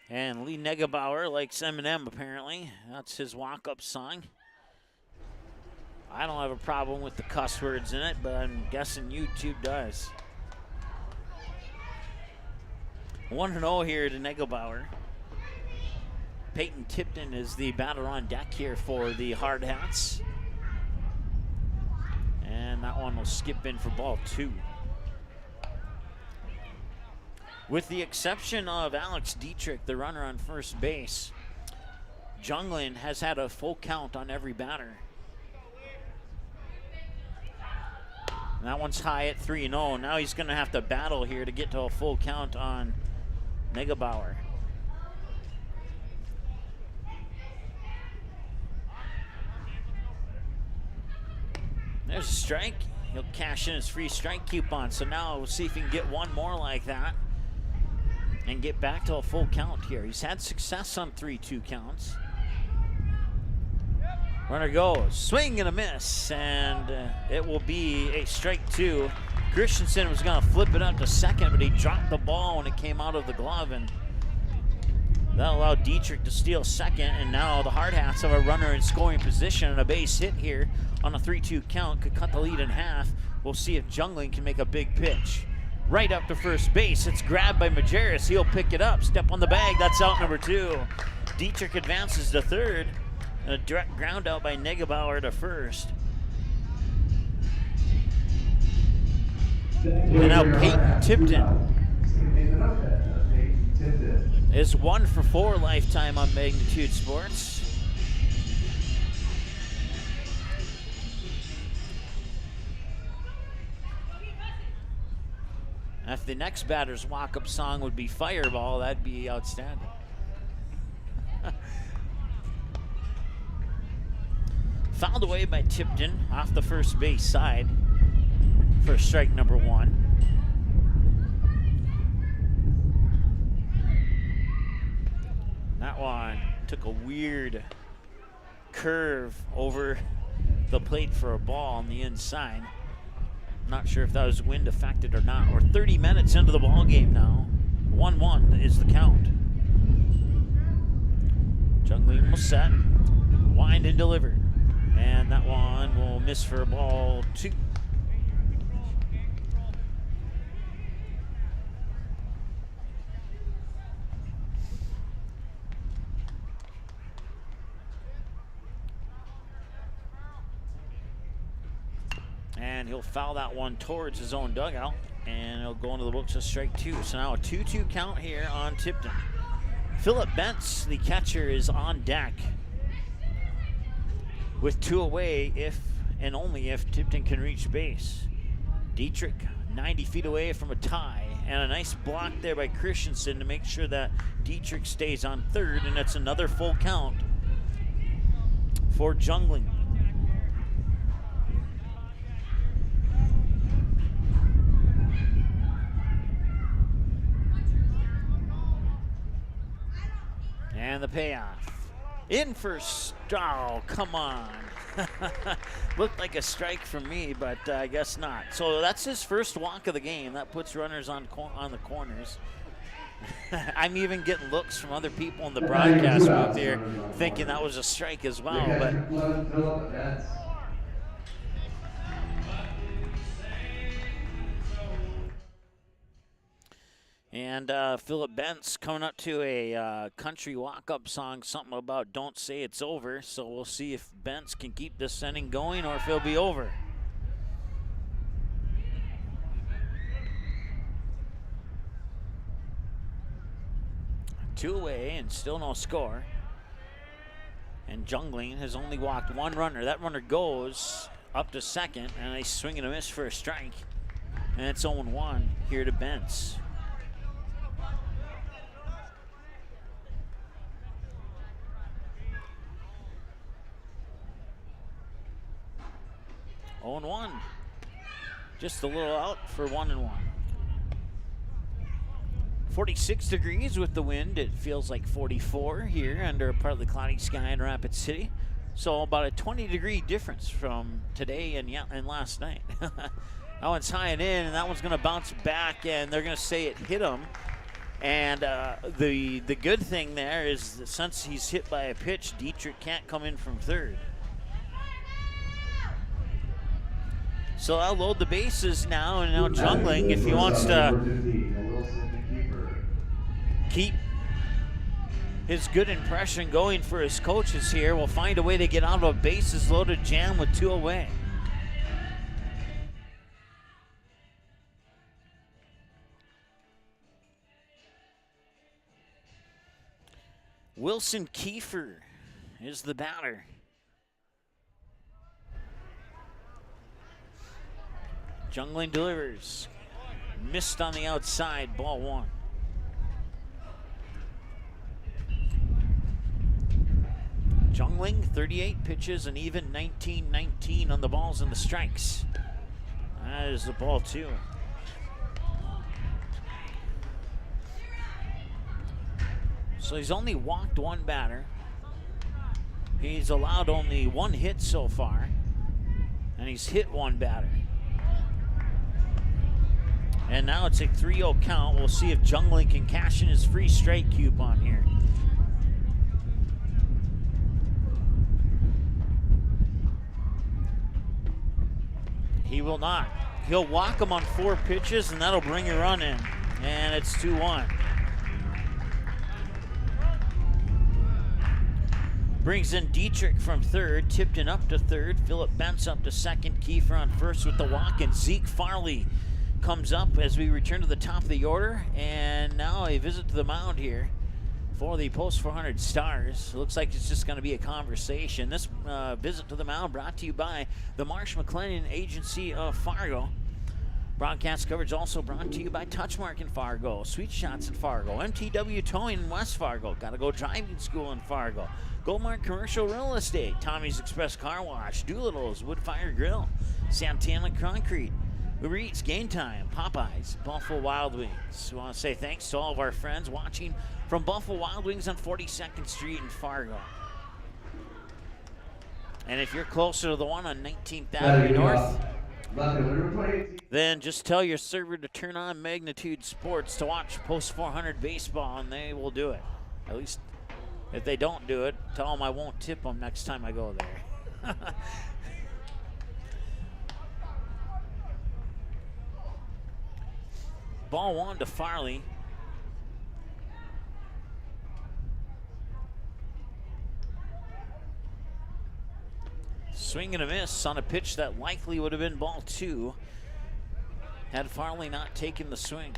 And Lee Nigebauer likes Eminem, apparently. That's his walk-up song. I don't have a problem with the cuss words in it, but I'm guessing YouTube does. 1-0 here to Nigebauer. Peyton Tipton is the batter on deck here for the Hardhats. And that one will skip in for ball 2. With the exception of Alex Dietrich, the runner on first base, Jungling has had a full count on every batter. And that one's high at 3-0. Now he's going to have to battle here to get to a full count on Nigebauer. There's a strike. He'll cash in his free strike coupon. So now we'll see if he can get one more like that and get back to a full count here. He's had success on 3-2 counts. Runner goes, swing and a miss, and it will be a strike 2. Christensen was going to flip it up to second, but he dropped the ball when it came out of the glove, and that allowed Dietrich to steal second, and now the Hardhats have a runner in scoring position, and a base hit here on a 3-2 count could cut the lead in half. We'll see if Jungling can make a big pitch. Right up to first base. It's grabbed by Majerus. He'll pick it up. Step on the bag. That's out number 2. Dietrich advances to third. And a direct ground out by Nigebauer to first. And now Peyton Tipton is 1 for 4 lifetime on Magnitude Sports. If the next batter's walk-up song would be Fireball, that'd be outstanding. Fouled away by Tipton off the first base side. for strike number 1. That one took a weird curve over the plate for a ball on the inside. Not sure if that was wind affected or not. We're 30 minutes into the ball game now. 1-1 is the count. Jungling will set, wind and deliver. And that one will miss for a ball 2. And he'll foul that one towards his own dugout, and it'll go into the books as strike 2. So now a 2-2 count here on Tipton. Philip Bentz, the catcher, is on deck with 2 away if and only if Tipton can reach base. Dietrich 90 feet away from a tie, and a nice block there by Christensen to make sure that Dietrich stays on third, and that's another full count for Jungling. And the payoff. In for oh, come on. Looked like a strike for me, but I guess not. So that's his first walk of the game. That puts runners on the corners. I'm even getting looks from other people in the broadcast booth here thinking that was a strike as well. But and Philip Bentz coming up to a country walk-up song, something about "Don't Say It's Over." So we'll see if Bentz can keep this inning going or if he'll be over. Two away and still no score. And Jungling has only walked 1 runner. That runner goes up to second, and a swing and a miss for a strike. And it's 0-1 here to Bentz. Oh, 0-1. Just a little out for 1-1. 46 degrees with the wind. It feels like 44 here under a partly cloudy sky in Rapid City. So about a 20-degree difference from today and last night. That one's high and in, and that one's going to bounce back, and they're going to say it hit him. And the good thing there is that since he's hit by a pitch, Dietrich can't come in from third. So I'll load the bases now, and now Jungling, if he wants to keep his good impression going for his coaches here, will find a way to get out of a bases loaded jam with 2 away. Wilson Kiefer is the batter. Jungling delivers. Missed on the outside, ball 1. Jungling, 38 pitches, and even 19-19 on the balls and the strikes. That is the ball 2. So he's only walked 1 batter. He's allowed only 1 hit so far, and he's hit 1 batter. And now it's a 3-0 count. We'll see if Jungling can cash in his free strike coupon here. He will not. He'll walk him on 4 pitches, and that'll bring a run in. And it's 2-1. Brings in Dietrich from third, Tipton up to third, Philip Bentz up to second, Kiefer on first with the walk, and Zeke Farley comes up as we return to the top of the order. And now a visit to the mound here for the Post 400 Stars. Looks like it's just going to be a conversation. This visit to the mound brought to you by the Marsh McLennan Agency of Fargo. Broadcast coverage also brought to you by Touchmark in Fargo, Sweet Shots in Fargo, MTW Towing in West Fargo, Gotta Go Driving School in Fargo, Goldmark Commercial Real Estate, Tommy's Express Car Wash, Doolittle's Wood Fire Grill, Santana Concrete, Uber Eats, Game Time, Popeyes, Buffalo Wild Wings. We want to say thanks to all of our friends watching from Buffalo Wild Wings on 42nd Street in Fargo. And if you're closer to the one on 19th Avenue North, then just tell your server to turn on Magnitude Sports to watch Post 400 baseball, and they will do it. At least if they don't do it, tell them I won't tip them next time I go there. Ball one to Farley. Swing and a miss on a pitch that likely would have been ball two had Farley not taken the swing.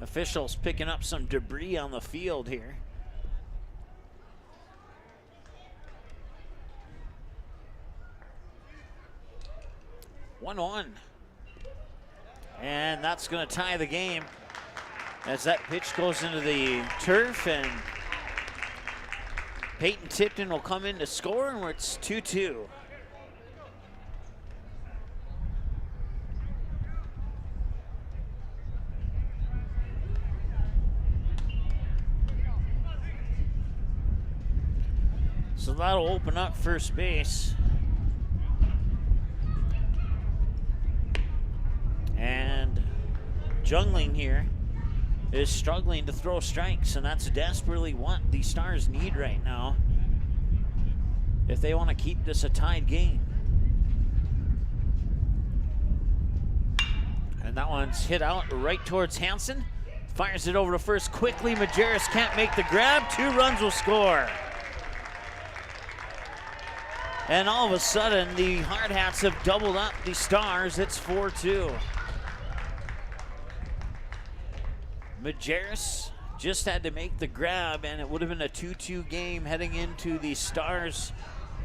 Officials picking up some debris on the field here. One. And that's going to tie the game as that pitch goes into the turf, and Peyton Tipton will come in to score, and it's 2-2. So that'll open up first base. And Jungling here is struggling to throw strikes, and that's desperately what the Stars need right now if they want to keep this a tied game. And that one's hit out right towards Hansen. Fires it over to first quickly. Majerus can't make the grab. 2 runs will score. And all of a sudden, the Hardhats have doubled up the Stars. It's 4-2. Majerus just had to make the grab, and it would have been a 2-2 game heading into the Stars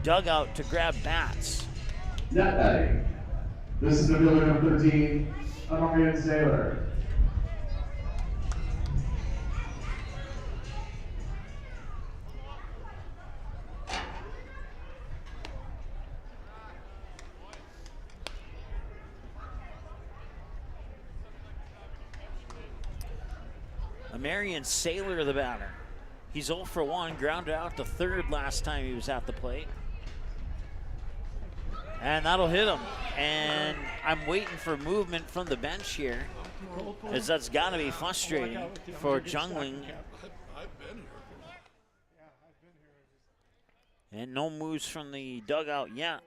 dugout to grab bats. Net batting. This is the fielder number 13, American Sailor. Marion Saylor, the batter. He's 0 for 1, grounded out to third last time he was at the plate. And that'll hit him. And I'm waiting for movement from the bench here, as that's got to be frustrating for Jungling. And no moves from the dugout yet.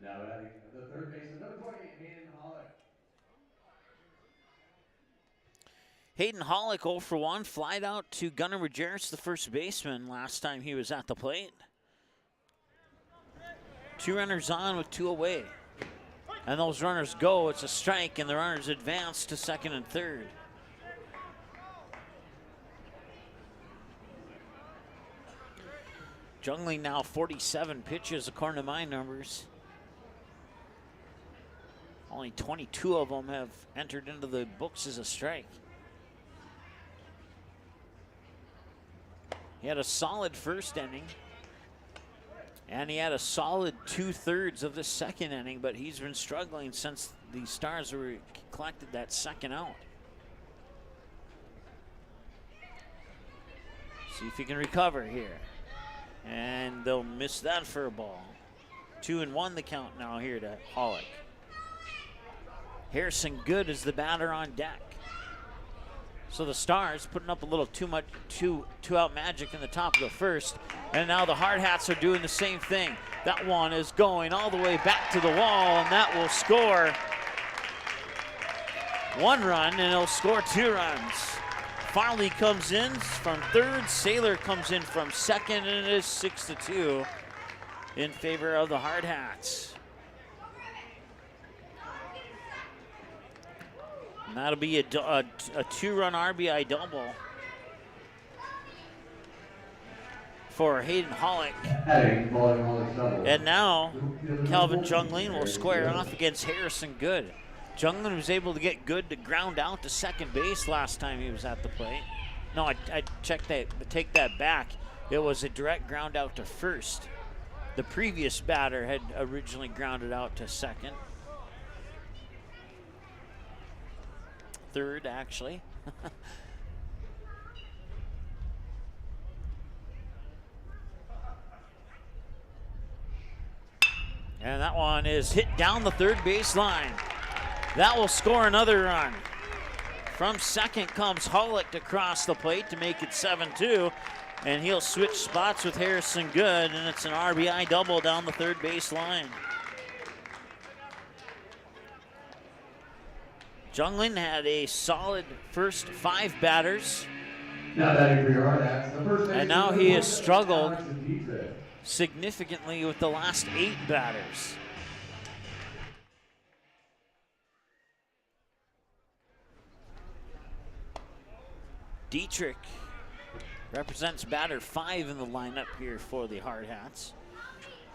Now batting the third baseman, number 20, Hayden Hollick. Hayden Hollick 0 for 1, flied out to Gunnar Majerus, the first baseman, last time he was at the plate. 2 runners on with 2 away. And those runners go, it's a strike, and the runners advance to second and third. Jungling now 47 pitches according to my numbers. Only 22 of them have entered into the books as a strike. He had a solid first inning, and he had a solid 2/3 of the second inning, but he's been struggling since the Stars collected that second out. See if he can recover here. And they'll miss that for a ball. 2-1 the count now here to Hollick. Harrison Good is the batter on deck. So the Stars putting up a little two-out magic in the top of the first. And now the Hardhats are doing the same thing. That one is going all the way back to the wall, and that will score 1 run, and it'll score 2 runs. Farley comes in from third. Saylor comes in from second, and it is 6-2 in favor of the Hardhats. And that'll be a 2-run RBI double for Hayden Hollick. And now Calvin Jungling will square off against Harrison Good. Jungland was able to get good to ground out to second base last time he was at the plate. No, I checked that, take that back. It was a direct ground out to first. The previous batter had originally grounded out to second. Third, actually. And that one is hit down the third base line. That will score another run. From second comes Hollick to cross the plate to make it 7-2. And he'll switch spots with Harrison Good, and it's an RBI double down the third base line. Jungland had a solid first 5 batters. Now batting for your Hardhats, the first And now he has struggled significantly with the last 8 batters. Dietrich represents batter 5 in the lineup here for the Hardhats.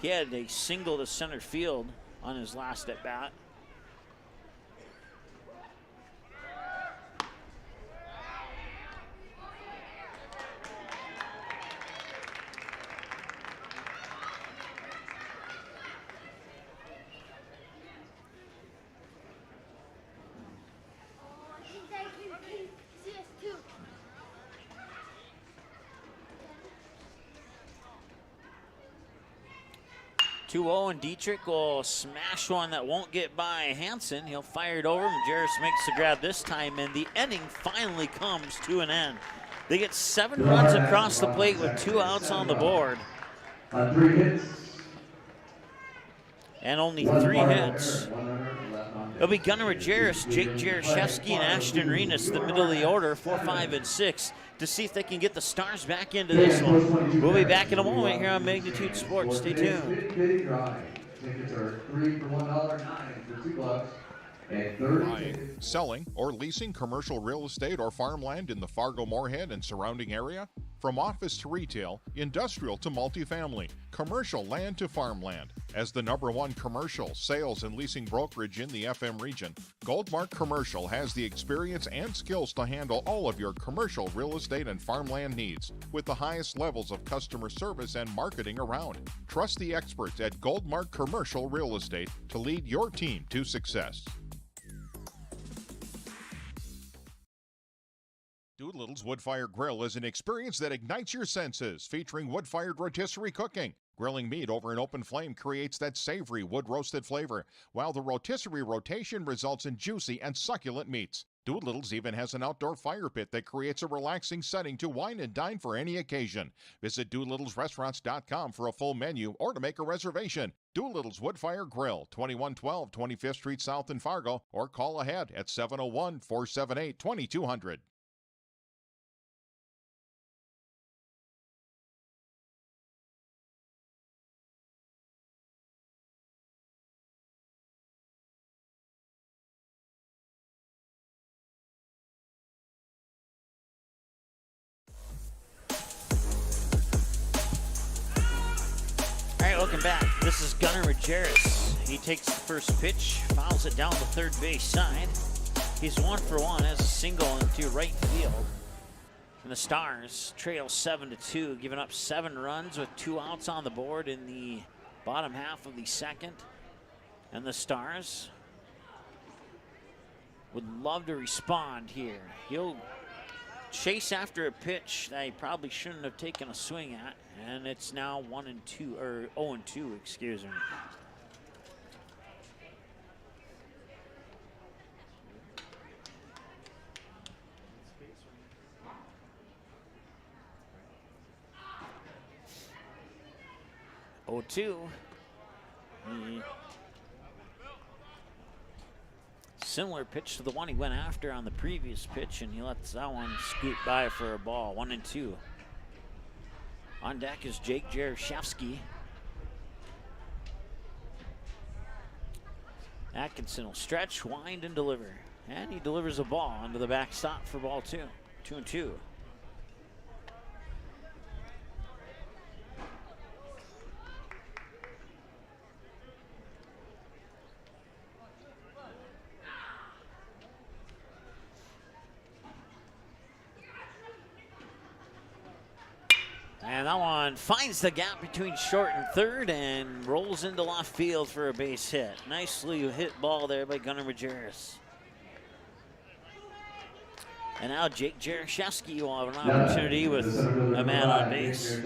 He had a single to center field on his last at bat. And Dietrich will smash one that won't get by Hansen. He'll fire it over. Majerus makes the grab this time, and the inning finally comes to an end. They get 7 runs across the plate with 2 outs on the board. 3 hits. And only 3 hits. It'll be Gunnar Majerus, Jake Jaroszewski, and Ashton Renas, the middle of the order, 4, 5, and 6, to see if they can get the Stars back into this one. We'll be back in a moment here on Magnitude Sports. Stay tuned. Tickets are 3 for $1, 9 for $2, and 30 Buying, selling, or leasing commercial real estate or farmland in the Fargo, Moorhead, and surrounding area? From office to retail, industrial to multifamily, commercial land to farmland. As the #1 commercial, sales, and leasing brokerage in the FM region, Goldmark Commercial has the experience and skills to handle all of your commercial real estate and farmland needs with the highest levels of customer service and marketing around. Trust the experts at Goldmark Commercial Real Estate to lead your team to success. Doolittle's Wood-Fired Grill is an experience that ignites your senses, featuring wood-fired rotisserie cooking. Grilling meat over an open flame creates that savory wood-roasted flavor, while the rotisserie rotation results in juicy and succulent meats. Doolittle's even has an outdoor fire pit that creates a relaxing setting to wine and dine for any occasion. Visit DoolittlesRestaurants.com for a full menu or to make a reservation. Doolittle's Wood-Fired Grill, 2112 25th Street South in Fargo, or call ahead at 701-478-2200. Welcome back. This is Gunnar Majerus. He takes the first pitch, fouls it down the third base side. He's 1 for 1 as a single into right field. And the Stars trail 7-2, giving up 7 runs with 2 outs on the board in the bottom half of the second. And the Stars would love to respond here. He'll chase after a pitch that he probably shouldn't have taken a swing at, and it's now 1-2, or 0-2, excuse me. Similar pitch to the one he went after on the previous pitch, and he lets that one scoot by for a ball. 1-2. On deck is Jake Jaroszewski. Atkinson will stretch, wind, and deliver. And he delivers a ball onto the backstop for ball 2. 2-2. and finds the gap between short and third and rolls into left field for a base hit. Nicely hit ball there by Gunnar Majerus. And now Jake Jaroszewski will have an opportunity with a man on base.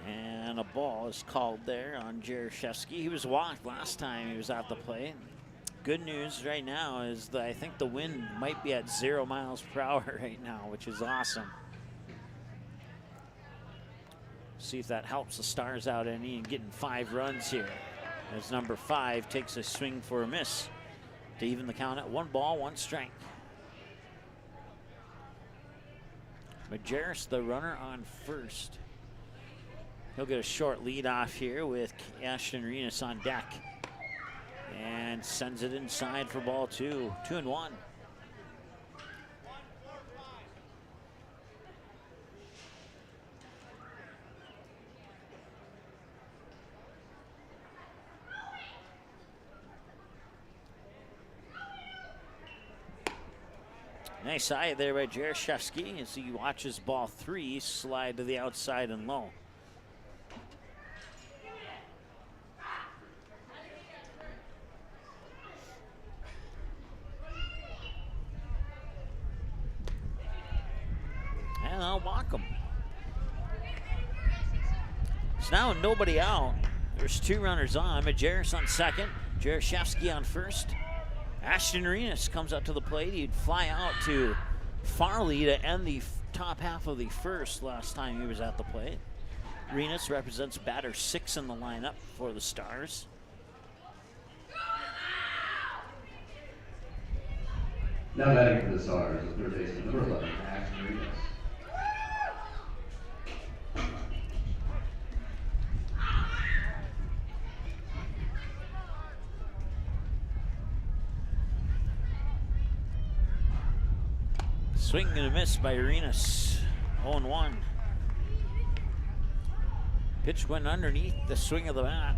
And a ball is called there on Jaroszewski. He was walked last time he was at the plate. Good news right now is that I think the wind might be at 0 miles per hour right now, which is awesome. See if that helps the Stars out any and getting 5 runs here. As number 5 takes a swing for a miss to even the count at 1 ball, 1 strike. Majerus, the runner on first. He'll get a short lead off here with Ashton Renas on deck. And sends it inside for ball 2. 2-1. Nice eye there by Jaroszewski as he watches ball 3 slide to the outside and low. And I'll walk him. It's now nobody out. There's 2 runners on. Majerus on second, Jaroszewski on first. Ashton Renas comes up to the plate. He'd fly out to Farley to end the top half of the first last time he was at the plate. Renas represents batter 6 in the lineup for the Stars. Now batting for the Stars is third baseman number 11, Ashton Renas. Swing and a miss by Renas. 0-1. Pitch went underneath the swing of the bat.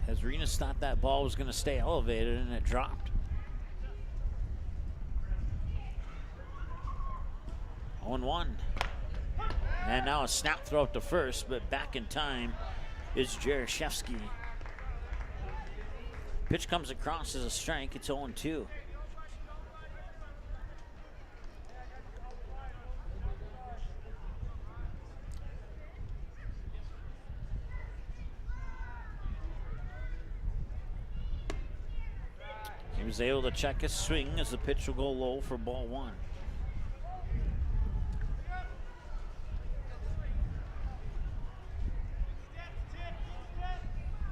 As Renas thought that ball was going to stay elevated and it dropped. 0-1. And now a snap throw up to first, but back in time is Jaroszewski. Pitch comes across as a strike. It's 0-2. He was able to check his swing as the pitch will go low for ball 1.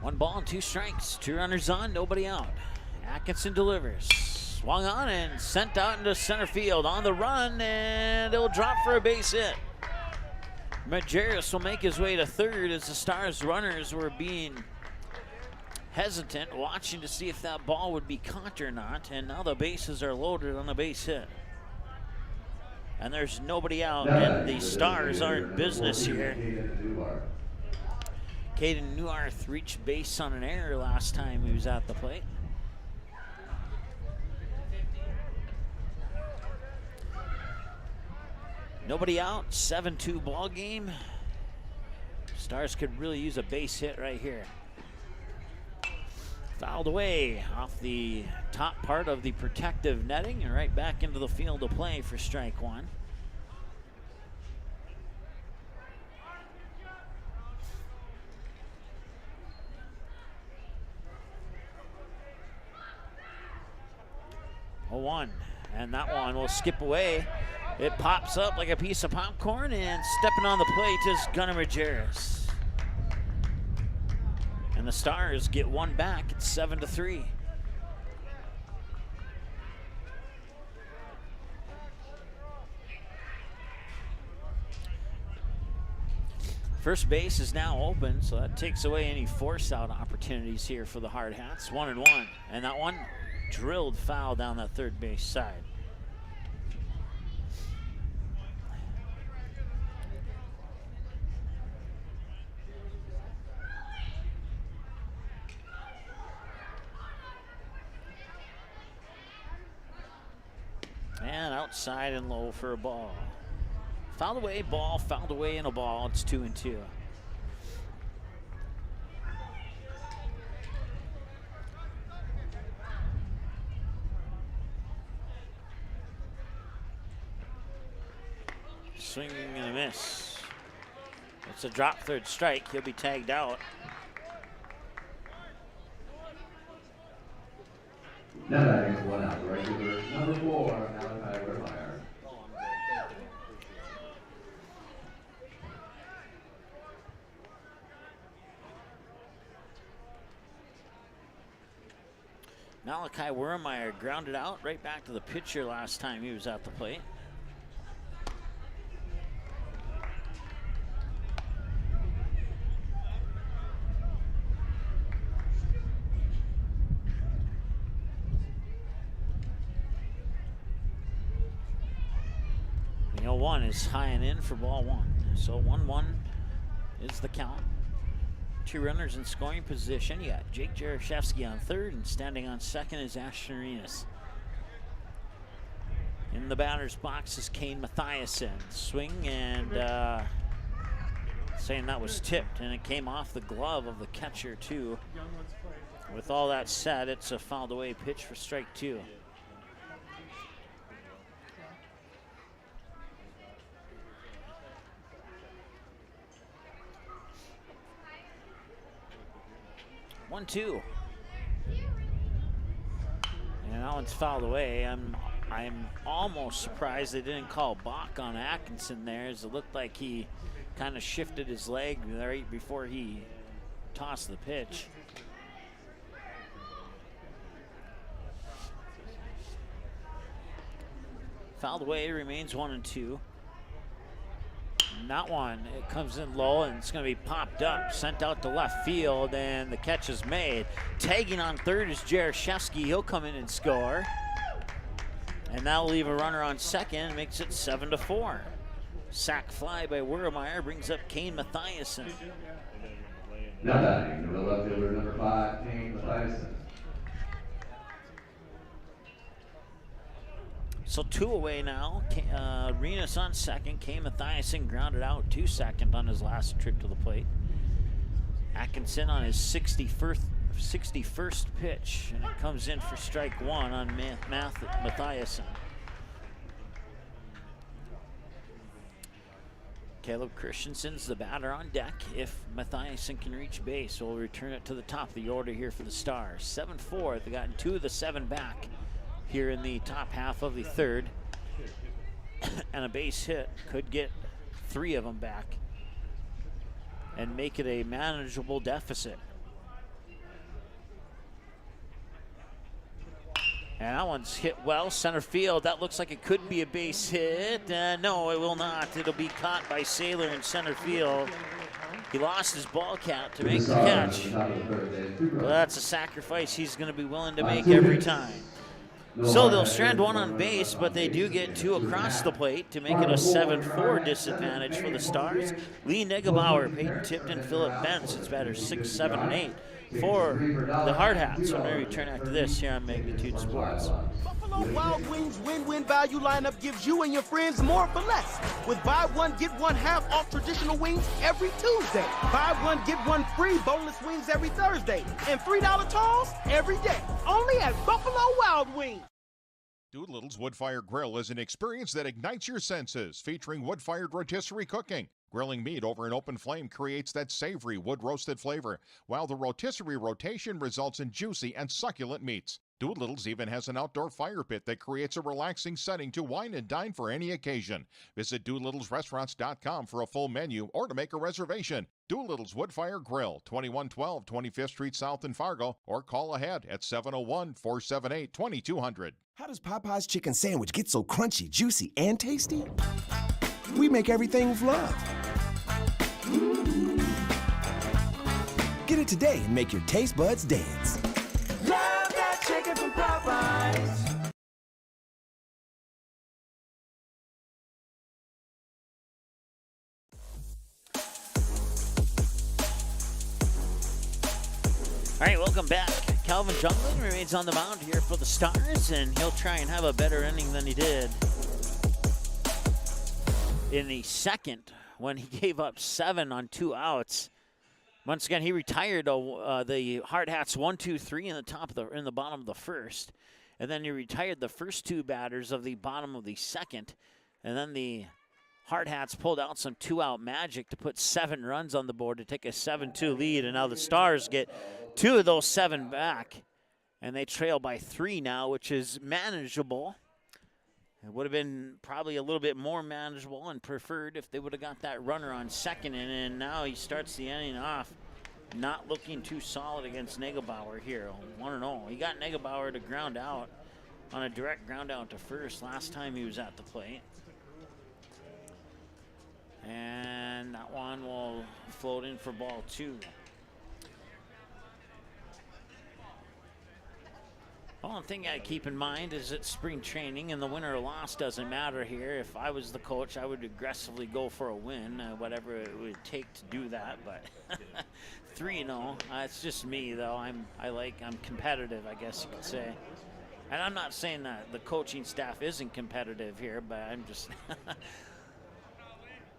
One ball and 2 strikes. 2 runners on, nobody out. Atkinson delivers. Swung on and sent out into center field on the run, and it'll drop for a base hit. Majerus will make his way to third as the Stars runners were being hesitant, watching to see if that ball would be caught or not, and now the bases are loaded on a base hit. And there's nobody out, and the Stars are in business here. Caden Neuarth reached base on an error last time he was at the plate. Nobody out, 7-2 ball game. Stars could really use a base hit right here. Fouled away off the top part of the protective netting and right back into the field of play for strike 1. Oh, 1, and that one will skip away. It pops up like a piece of popcorn, and stepping on the plate is Gunnar Majerus. And the Stars get 1 back. It's 7-3. First base is now open, so that takes away any force out opportunities here for the Hardhats. 1-1, and that one drilled foul down that third base side. outside and low for a ball. Fouled away, ball, fouled away, and a ball. It's 2-2. Swing and a miss. It's a drop third strike. He'll be tagged out. Now batting is one out. The right fielder, number 4, Malachi Wermeyer. Malachi Wermeyer grounded out right back to the pitcher last time he was at the plate. The 0-1 is high and in for ball 1. So 1-1 is the count. 2 runners in scoring position. You got Jake Jaroszewski on third, and standing on second is Ashton Arenas. In the batter's box is Kane Mathiasen. Swing and saying that was tipped, and it came off the glove of the catcher too. With all that said, it's a fouled away pitch for strike 2. One, 2. And that one's fouled away. I'm almost surprised they didn't call balk on Atkinson there, as it looked like he kind of shifted his leg right before he tossed the pitch. Fouled away, remains 1-2. Not one. It comes in low, and it's going to be popped up, sent out to left field, and the catch is made. Tagging on third is Jaroszewski. He'll come in and score. And that'll leave a runner on second, makes it 7-4. Sack fly by Wermeyer brings up Kane Mathiasen. Now batting, the left fielder, number 5, Kane Mathiasen. So 2 away now. Arenas on second. Kane Mathiasen grounded out to second on his last trip to the plate. Atkinson on his 61st pitch, and it comes in for strike 1 on Mathiasen. Caleb Christensen's the batter on deck. If Mathiasen can reach base, we'll return it to the top of the order here for the Stars. 7-4. They've gotten 2 of the 7 back here in the top half of the third. And a base hit could get 3 of them back and make it a manageable deficit. And that one's hit well, center field. That looks like it could be a base hit. No, it will not. It'll be caught by Saylor in center field. He lost his ball cap to make the catch. Well, that's a sacrifice he's going to be willing to make every time. So they'll strand 1 on base, but they do get 2 across the plate to make it a 7-4 disadvantage for the Stars. Lee Negebauer, Peyton Tipton, Philip Bentz. It's batters 6, 7, and 8 for the Hardhats. When we return after this here on Magnitude Sports. Buffalo Wild Wings win-win value lineup gives you and your friends more for less. With buy one, get one half off traditional wings every Tuesday. Buy one, get one free boneless wings every Thursday. And $3 tolls every day. Only at Buffalo Wild Wings. Doolittle's Wood-Fired Grill is an experience that ignites your senses, featuring wood-fired rotisserie cooking. Grilling meat over an open flame creates that savory wood-roasted flavor, while the rotisserie rotation results in juicy and succulent meats. Doolittle's even has an outdoor fire pit that creates a relaxing setting to wine and dine for any occasion. Visit DoolittlesRestaurants.com for a full menu or to make a reservation. Doolittle's Wood-Fire Grill, 2112 25th Street South in Fargo, or call ahead at 701-478-2200. How does Popeye's chicken sandwich get so crunchy, juicy, and tasty? We make everything with love. Get it today and make your taste buds dance. Love that chicken from Popeyes. All right, welcome back. Calvin Junglin remains on the mound here for the Stars, and he'll try and have a better inning than he did in the second when he gave up 7 on 2 outs. Once again, he retired the Hardhats 1, 2, 3 in the bottom of the first, and then he retired the first 2 batters of the bottom of the second, and then the Hardhats pulled out some 2-out magic to put 7 runs on the board to take a 7-2 lead, and now the Stars get 2 of those 7 back, and they trail by 3 now, which is manageable. It would have been probably a little bit more manageable and preferred if they would have got that runner on second, and now he starts the inning off not looking too solid against Negebauer here, 1-0. He got Negebauer to ground out on a direct ground out to first last time he was at the plate. And that one will float in for ball 2. One thing I keep in mind is that spring training and the win or loss doesn't matter here. If I was the coach, I would aggressively go for a win, whatever it would take to do that. But 3-0, it's just me though. I'm competitive, I guess you could say. And I'm not saying that the coaching staff isn't competitive here, but I'm just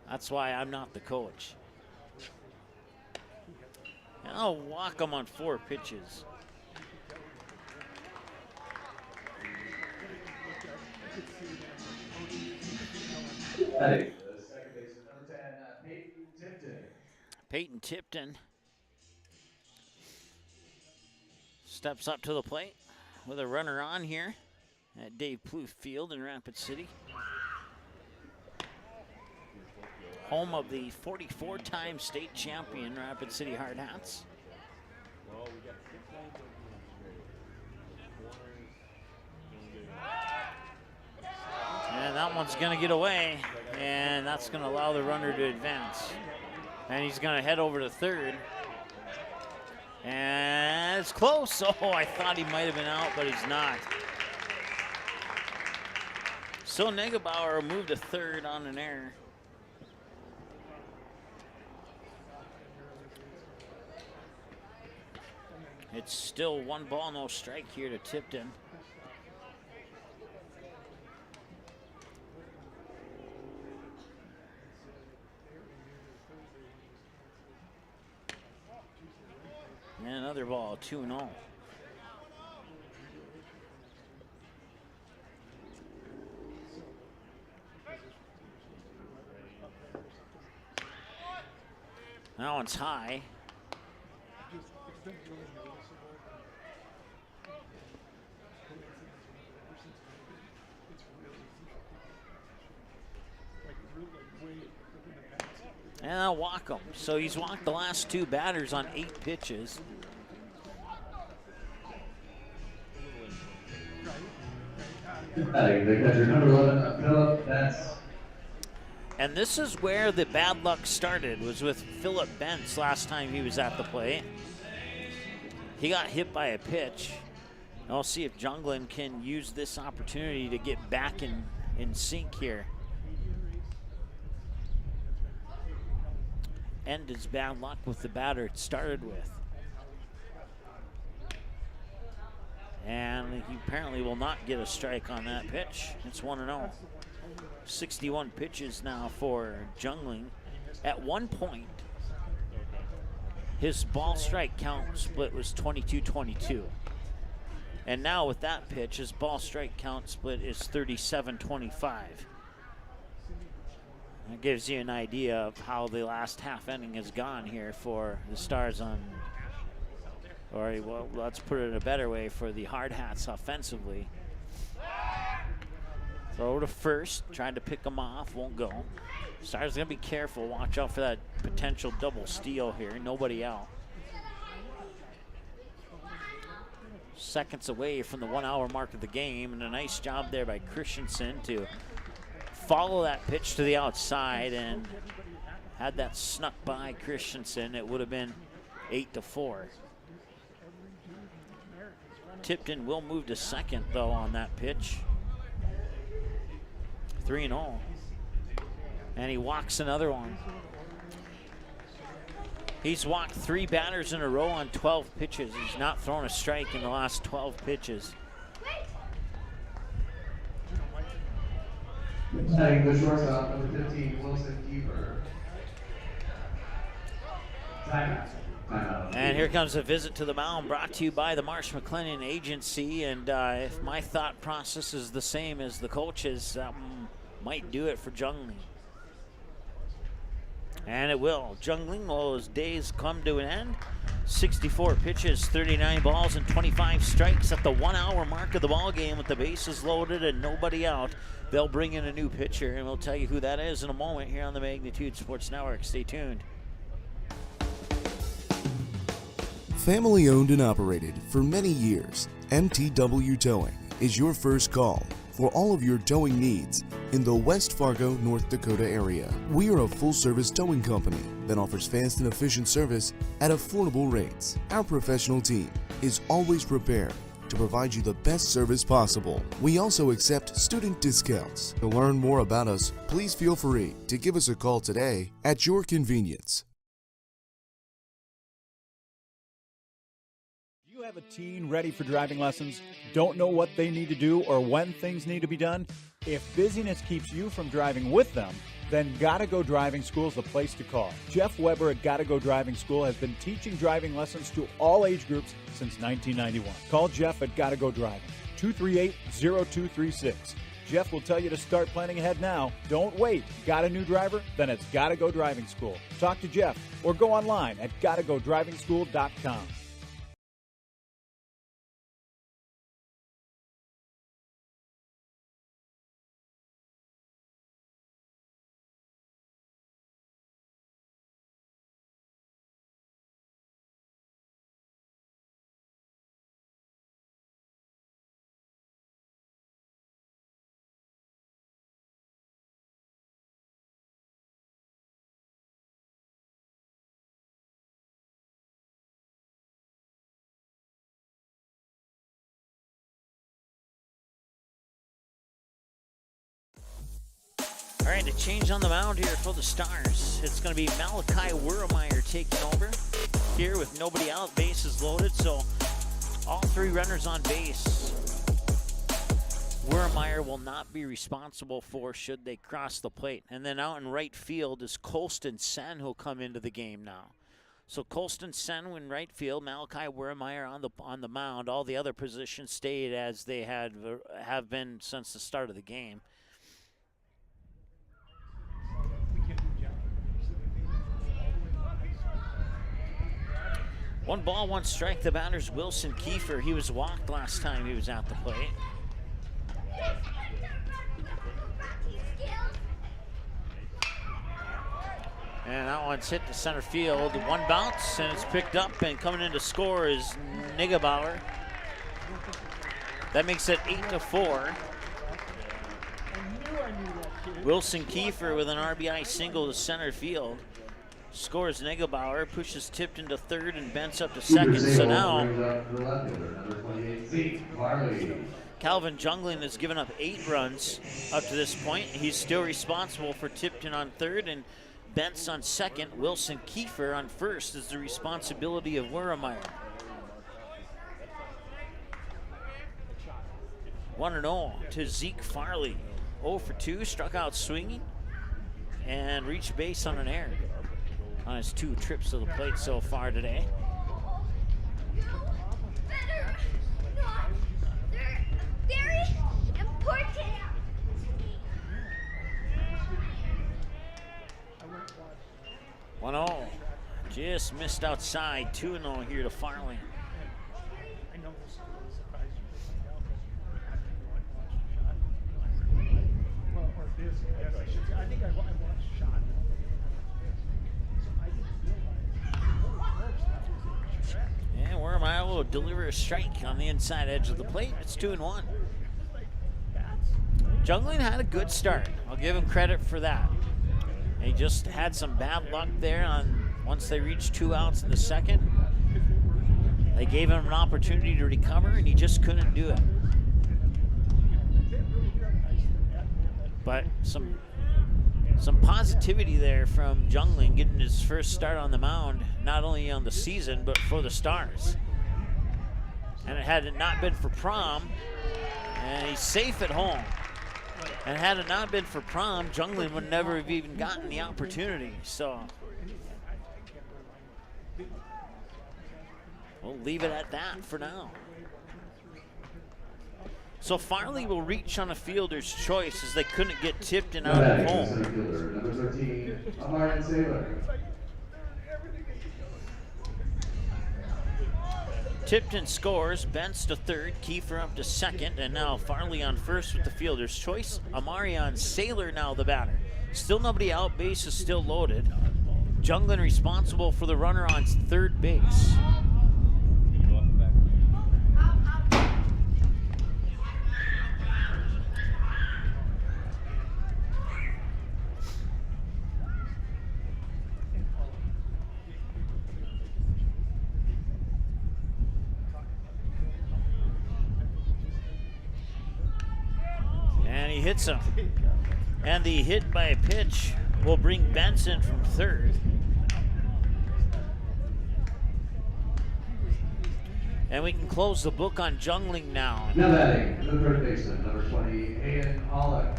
that's why I'm not the coach. And I'll walk them on 4 pitches. Hey, the second baseman, number 10, Peyton Tipton. Peyton Tipton steps up to the plate with a runner on here at Dave Plouffe Field in Rapid City. Home of the 44-time state champion Rapid City Hardhats. And that one's going to get away, and that's going to allow the runner to advance. And he's going to head over to third. And it's close. Oh, I thought he might have been out, but he's not. So Negebauer moved to third on an error. It's still 1 ball, no strike here to Tipton. And another ball, 2-0. That one's high. And I'll walk him. So he's walked the last 2 batters on 8 pitches. The catcher, number 11, Philip Bentz. And this is where the bad luck started, was with Philip Bentz last time he was at the plate. He got hit by a pitch. I'll see if Junglin can use this opportunity to get back in sync here. End his bad luck with the batter it started with. And he apparently will not get a strike on that pitch. It's 1-0. 61 pitches now for Jungling. At one point, his ball strike count split was 22-22. And now with that pitch, his ball strike count split is 37-25. That gives you an idea of how the last half inning has gone here for the Stars well, let's put it in a better way, for the Hardhats offensively. Throw to first, trying to pick him off, won't go. Stars gonna be careful, watch out for that potential double steal here, nobody out. Seconds away from the 1 hour mark of the game, and a nice job there by Christensen to follow that pitch to the outside, and had that snuck by Christensen, it would have been 8-4. Tipton will move to second though on that pitch. 3-0. And he walks another one. He's walked 3 batters in a row on 12 pitches. He's not thrown a strike in the last 12 pitches. Heading the shortstop, number 15, Wilson Keeper. Timeout. And here comes a visit to the mound brought to you by the Marsh McLennan Agency. And if my thought process is the same as the coaches, that might do it for Jungling. And it will. Jungling, well, his days come to an end. 64 pitches, 39 balls, and 25 strikes at the 1 hour mark of the ball game with the bases loaded and nobody out. They'll bring in a new pitcher, and we'll tell you who that is in a moment here on the Magnitude Sports Network. Stay tuned. Family owned and operated for many years, MTW Towing is your first call for all of your towing needs in the West Fargo, North Dakota area. We are a full-service towing company that offers fast and efficient service at affordable rates. Our professional team is always prepared to provide you the best service possible. We also accept student discounts. To learn more about us, please feel free to give us a call today at your convenience. You have a teen ready for driving lessons, don't know what they need to do or when things need to be done? If busyness keeps you from driving with them, then Gotta Go Driving School is the place to call. Jeff Weber at Gotta Go Driving School has been teaching driving lessons to all age groups since 1991. Call Jeff at Gotta Go Driving, 238-0236. Jeff will tell you to start planning ahead now. Don't wait. Got a new driver? Then it's Gotta Go Driving School. Talk to Jeff or go online at gottagodrivingschool.com. All right, a change on the mound here for the Stars. It's going to be Malachi Wurmeyer taking over here with nobody out, bases loaded. So all three runners on base. Wurmeyer will not be responsible for should they cross the plate. And then out in right field is Colston Sen, who'll come into the game now. So Colston Sen in right field, Malachi Wurmeyer on the mound. All the other positions stayed as they have been since the start of the game. 1 ball, 1 strike. The batter's Wilson Kiefer. He was walked last time he was at the plate. And that one's hit to center field. 1 bounce, and it's picked up, and coming in to score is Nigebauer. That makes it 8-4. Wilson Kiefer with an RBI single to center field. Scores Nigebauer, pushes Tipton to third, and Bent's up to second. So now Calvin Jungling has given up 8 runs up to this point. He's still responsible for Tipton on third and Bent's on second. Wilson Kiefer on first is the responsibility of Wurmeyer. 1-0 to Zeke Farley. 0 for 2, struck out swinging and reached base on an error on his 2 trips to the plate so far today. Very important. 1-0, just missed outside. 2-0 here to Farley. And Wurmeyer will deliver a strike on the inside edge of the plate. It's 2-1. Jungling had a good start. I'll give him credit for that. He just had some bad luck there on once they reached 2 outs in the second. They gave him an opportunity to recover, and he just couldn't do it. But some positivity there from Jungling getting his first start on the mound, not only on the season, but for the Stars. And had it not been for Prom, and he's safe at home. And had it not been for prom, Jungling would never have even gotten the opportunity. So we'll leave it at that for now. So Farley will reach on a fielder's choice as they couldn't get Tipton out of home. Number 13, Amari Sailor. Tipton scores, Bentz to third, Kiefer up to second, and now Farley on first with the fielder's choice. Amari on Sailor now the batter. Still nobody out, base is still loaded. Jungling responsible for the runner on third base. And he hits him. And the hit by a pitch will bring Benson from third. And we can close the book on Jungling now. Now batting, the third baseman, number 20, Aiden Pollock.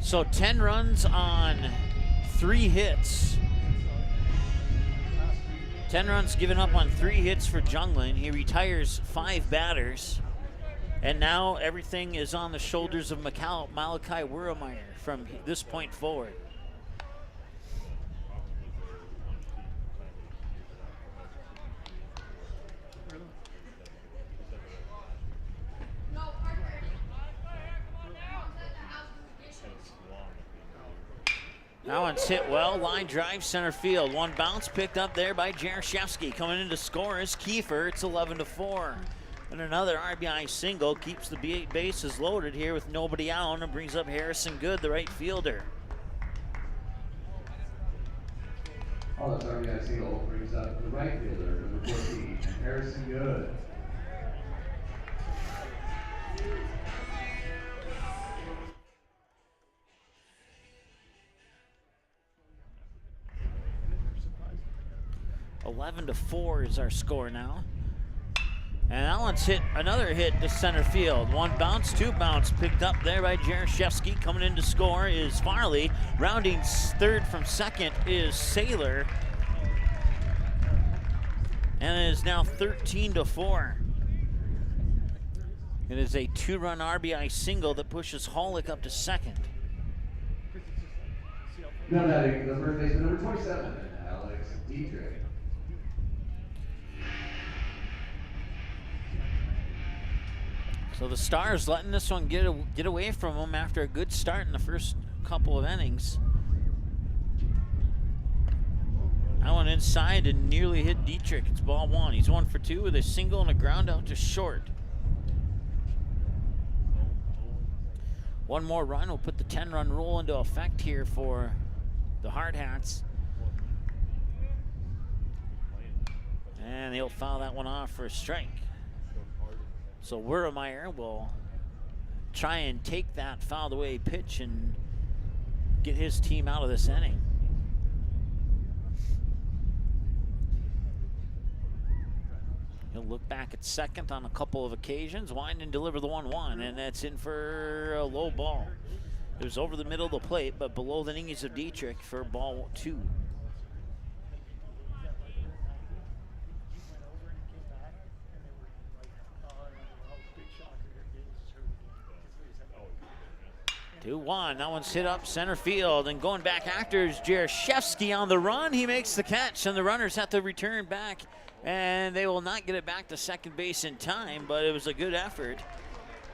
So 10 runs on 3 hits. 10 runs given up on 3 hits for Jungling. He retires 5 batters. And now everything is on the shoulders of Malachi Wurmeyer from this point forward. That one's hit well, line drive center field. One bounce picked up there by Jaroszewski. Coming in to score is Kiefer. It's 11-4. And another RBI single keeps the bases loaded here with nobody out and brings up Harrison Good, the right fielder. Oh, this RBI single brings up the right fielder, number 14, Harrison Good. $11-4 is our score now. And that one's hit, another hit to center field. One bounce, 2 bounce, picked up there by Jaroszewski. Coming in to score is Farley. Rounding third from second is Sailor. And it is now 13-4. It is a 2-run RBI single that pushes Holick up to second. Now batting, the first baseman, number 27, Alex Dietrich. So the Stars letting this one get away from them after a good start in the first couple of innings. That one inside and nearly hit Dietrich. It's ball 1. He's 1 for 2 with a single and a ground out to short. One more run will put the 10-run rule into effect here for the Hardhats. And they'll foul that one off for a strike. So Wurmeyer will try and take that fouled away pitch and get his team out of this inning. He'll look back at second on a couple of occasions, wind and deliver the 1-1, and that's in for a low ball. It was over the middle of the plate, but below the knees of Dietrich for ball 2. Two one. That one's hit up center field, and going back after is Jaroszewski on the run. He makes the catch, and the runners have to return back, and they will not get it back to second base in time, but it was a good effort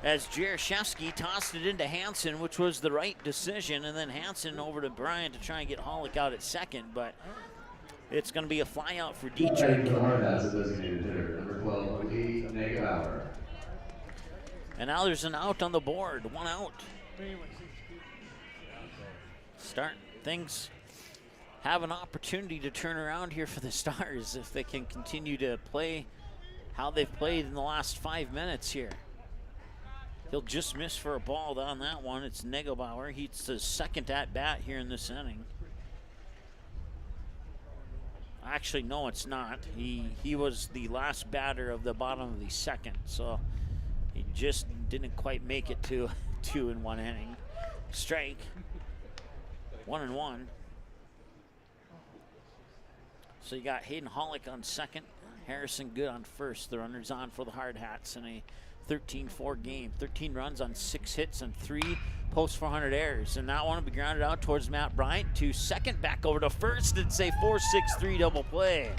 as Jaroszewski tossed it into Hansen, which was the right decision, and then Hansen over to Bryant to try and get Holick out at second, but it's going to be a fly out for Dietrich. Hardhats, a designated hitter, number 12, Lee Negebauer. And now there's an out on the board, 1 out. Start things have an opportunity to turn around here for the Stars if they can continue to play how they've played in the last 5 minutes here. He'll just miss for a ball on that one. It's Negebauer. He's the second at bat here in this inning. Actually, no, it's not. He was the last batter of the bottom of the second, so he just didn't quite make it to 2 in 1 inning. Strike. 1-1. So you got Hayden Hollick on second, Harrison Good on first. The runners on for the Hardhats in a 13-4 game. 13 runs on 6 hits and 3 post 400 errors. And that one will be grounded out towards Matt Bryant to second, back over to first. It's a 4-6-3 double play.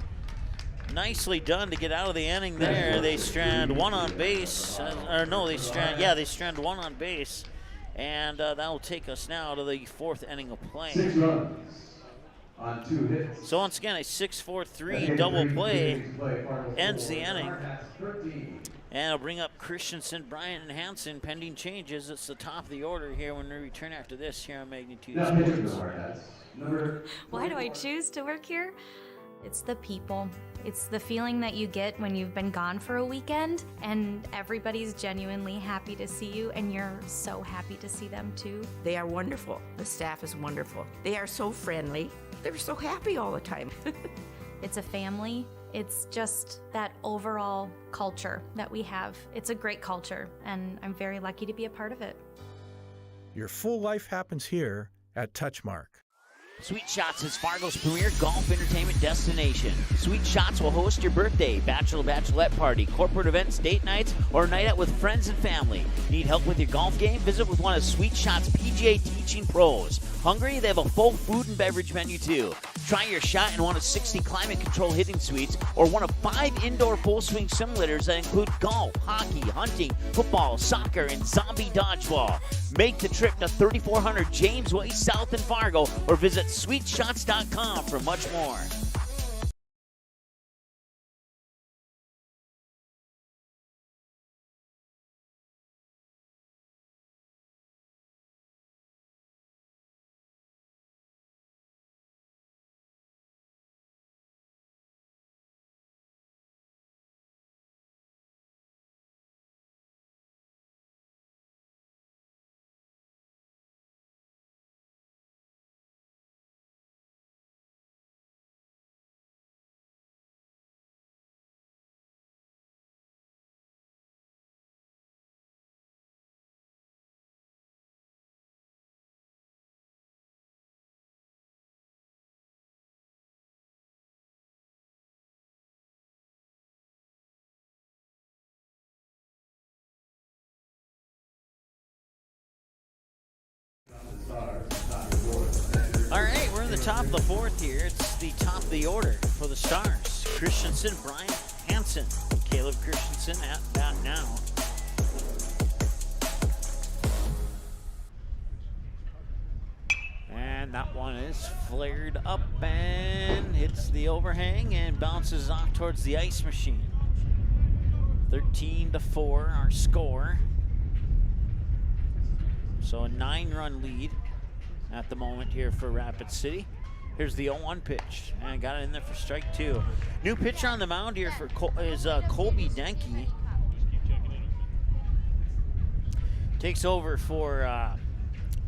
Nicely done to get out of the inning there. They strand one on base. They strand one on base. And that will take us now to the 4th inning of play. 6 runs on 2 hits. So once again, a 6-4-3 double play ends the inning. And it'll bring up Christensen, Bryant, and Hansen pending changes. It's the top of the order here when we return after this here on Magnitude Sports. Why do I choose to work here? It's the people. It's the feeling that you get when you've been gone for a weekend and everybody's genuinely happy to see you and you're so happy to see them too. They are wonderful. The staff is wonderful. They are so friendly. They're so happy all the time. It's a family. It's just that overall culture that we have. It's a great culture and I'm very lucky to be a part of it. Your full life happens here at Touchmark. Sweet Shots is Fargo's premier golf entertainment destination. Sweet Shots will host your birthday, bachelorette party, corporate events, date nights, or a night out with friends and family. Need help with your golf game? Visit with one of Sweet Shots' PGA teaching pros. Hungry? They have a full food and beverage menu too. Try your shot in one of 60 climate-controlled hitting suites or one of 5 indoor full-swing simulators that include golf, hockey, hunting, football, soccer, and zombie dodgeball. Make the trip to 3400 James Way South in Fargo or visit sweetshots.com for much more. All right, we're in the top of the 4th here. It's the top of the order for the Stars. Christensen, Bryant, Hansen. Caleb Christensen at bat now. And that one is flared up and hits the overhang and bounces off towards the ice machine. 13-4 our score. So a 9-run lead at the moment here for Rapid City. Here's the 0-1 pitch, and got it in there for strike 2. New pitcher on the mound here for is Colby Denke. Takes over for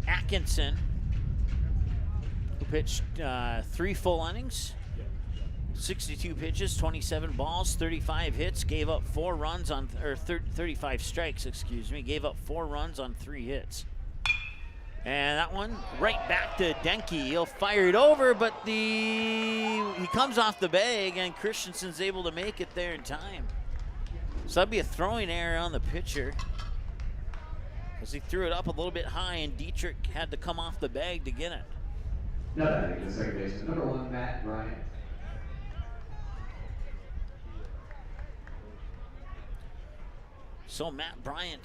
Atkinson, who pitched 3 full innings, 62 pitches, 27 balls, 35 hits, gave up 4 runs on, 35 strikes, excuse me, gave up 4 runs on 3 hits. And that one right back to Denke. He'll fire it over, but he comes off the bag, and Christensen's able to make it there in time. So that'd be a throwing error on the pitcher, because he threw it up a little bit high, and Dietrich had to come off the bag to get it. Now batting the second baseman, number 1, Matt Bryant. So Matt Bryant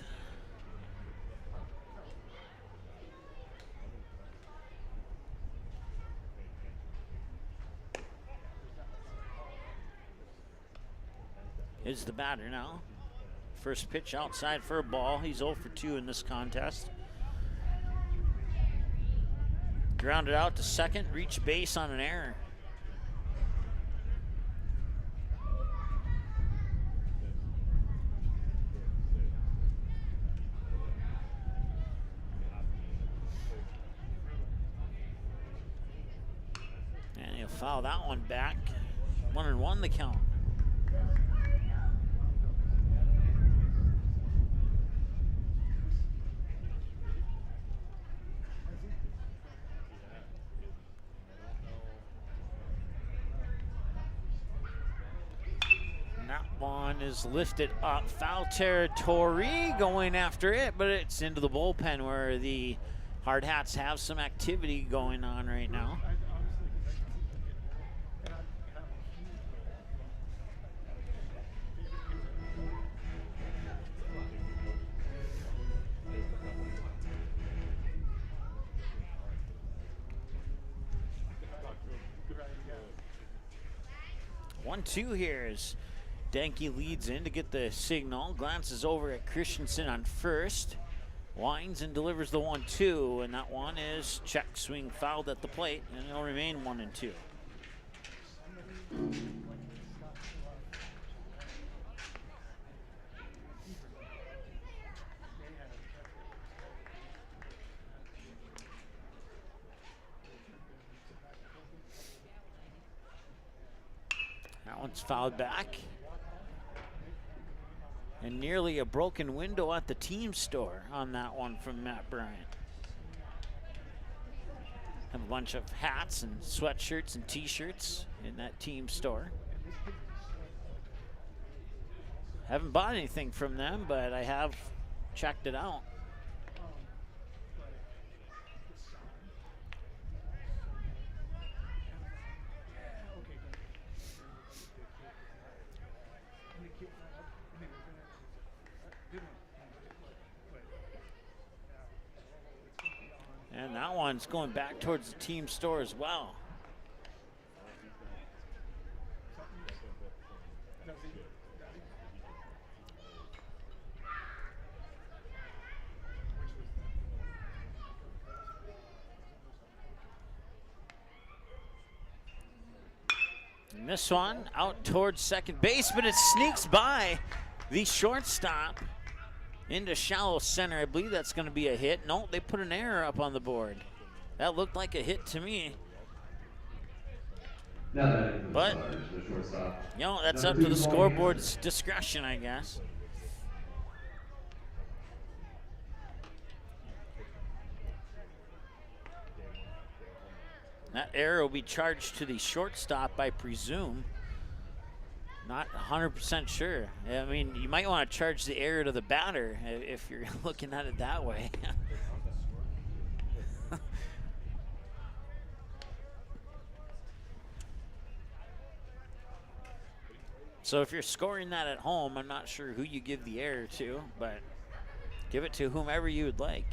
is the batter now. First pitch outside for a ball. He's 0 for 2 in this contest. Grounded out to second, reach base on an error. And he'll foul that one back. 1-1 the count. one is lifted up. Foul territory, going after it, but it's into the bullpen where the Hardhats have some activity going on right now. One-two here as Danke leads in to get the signal. Glances over at Christensen on first. Winds and delivers the 1-2, and that one is check swing fouled at the plate, and it'll remain 1-2. That one's fouled back. And nearly a broken window at the team store on that one from Matt Bryant. Have a bunch of hats and sweatshirts and t-shirts in that team store. Haven't bought anything from them, but I have checked it out. And that one's going back towards the team store as well. And this one out towards second base, but it sneaks by the shortstop into shallow center. I believe that's going to be a hit. No, they put an error up on the board. That looked like a hit to me. But, you know, that's up to the scoreboard's discretion, I guess. That error will be charged to the shortstop, I presume. Not 100% sure. I mean, you might want to charge the error to the batter if you're looking at it that way. So if you're scoring that at home, I'm not sure who you give the error to, but give it to whomever you would like.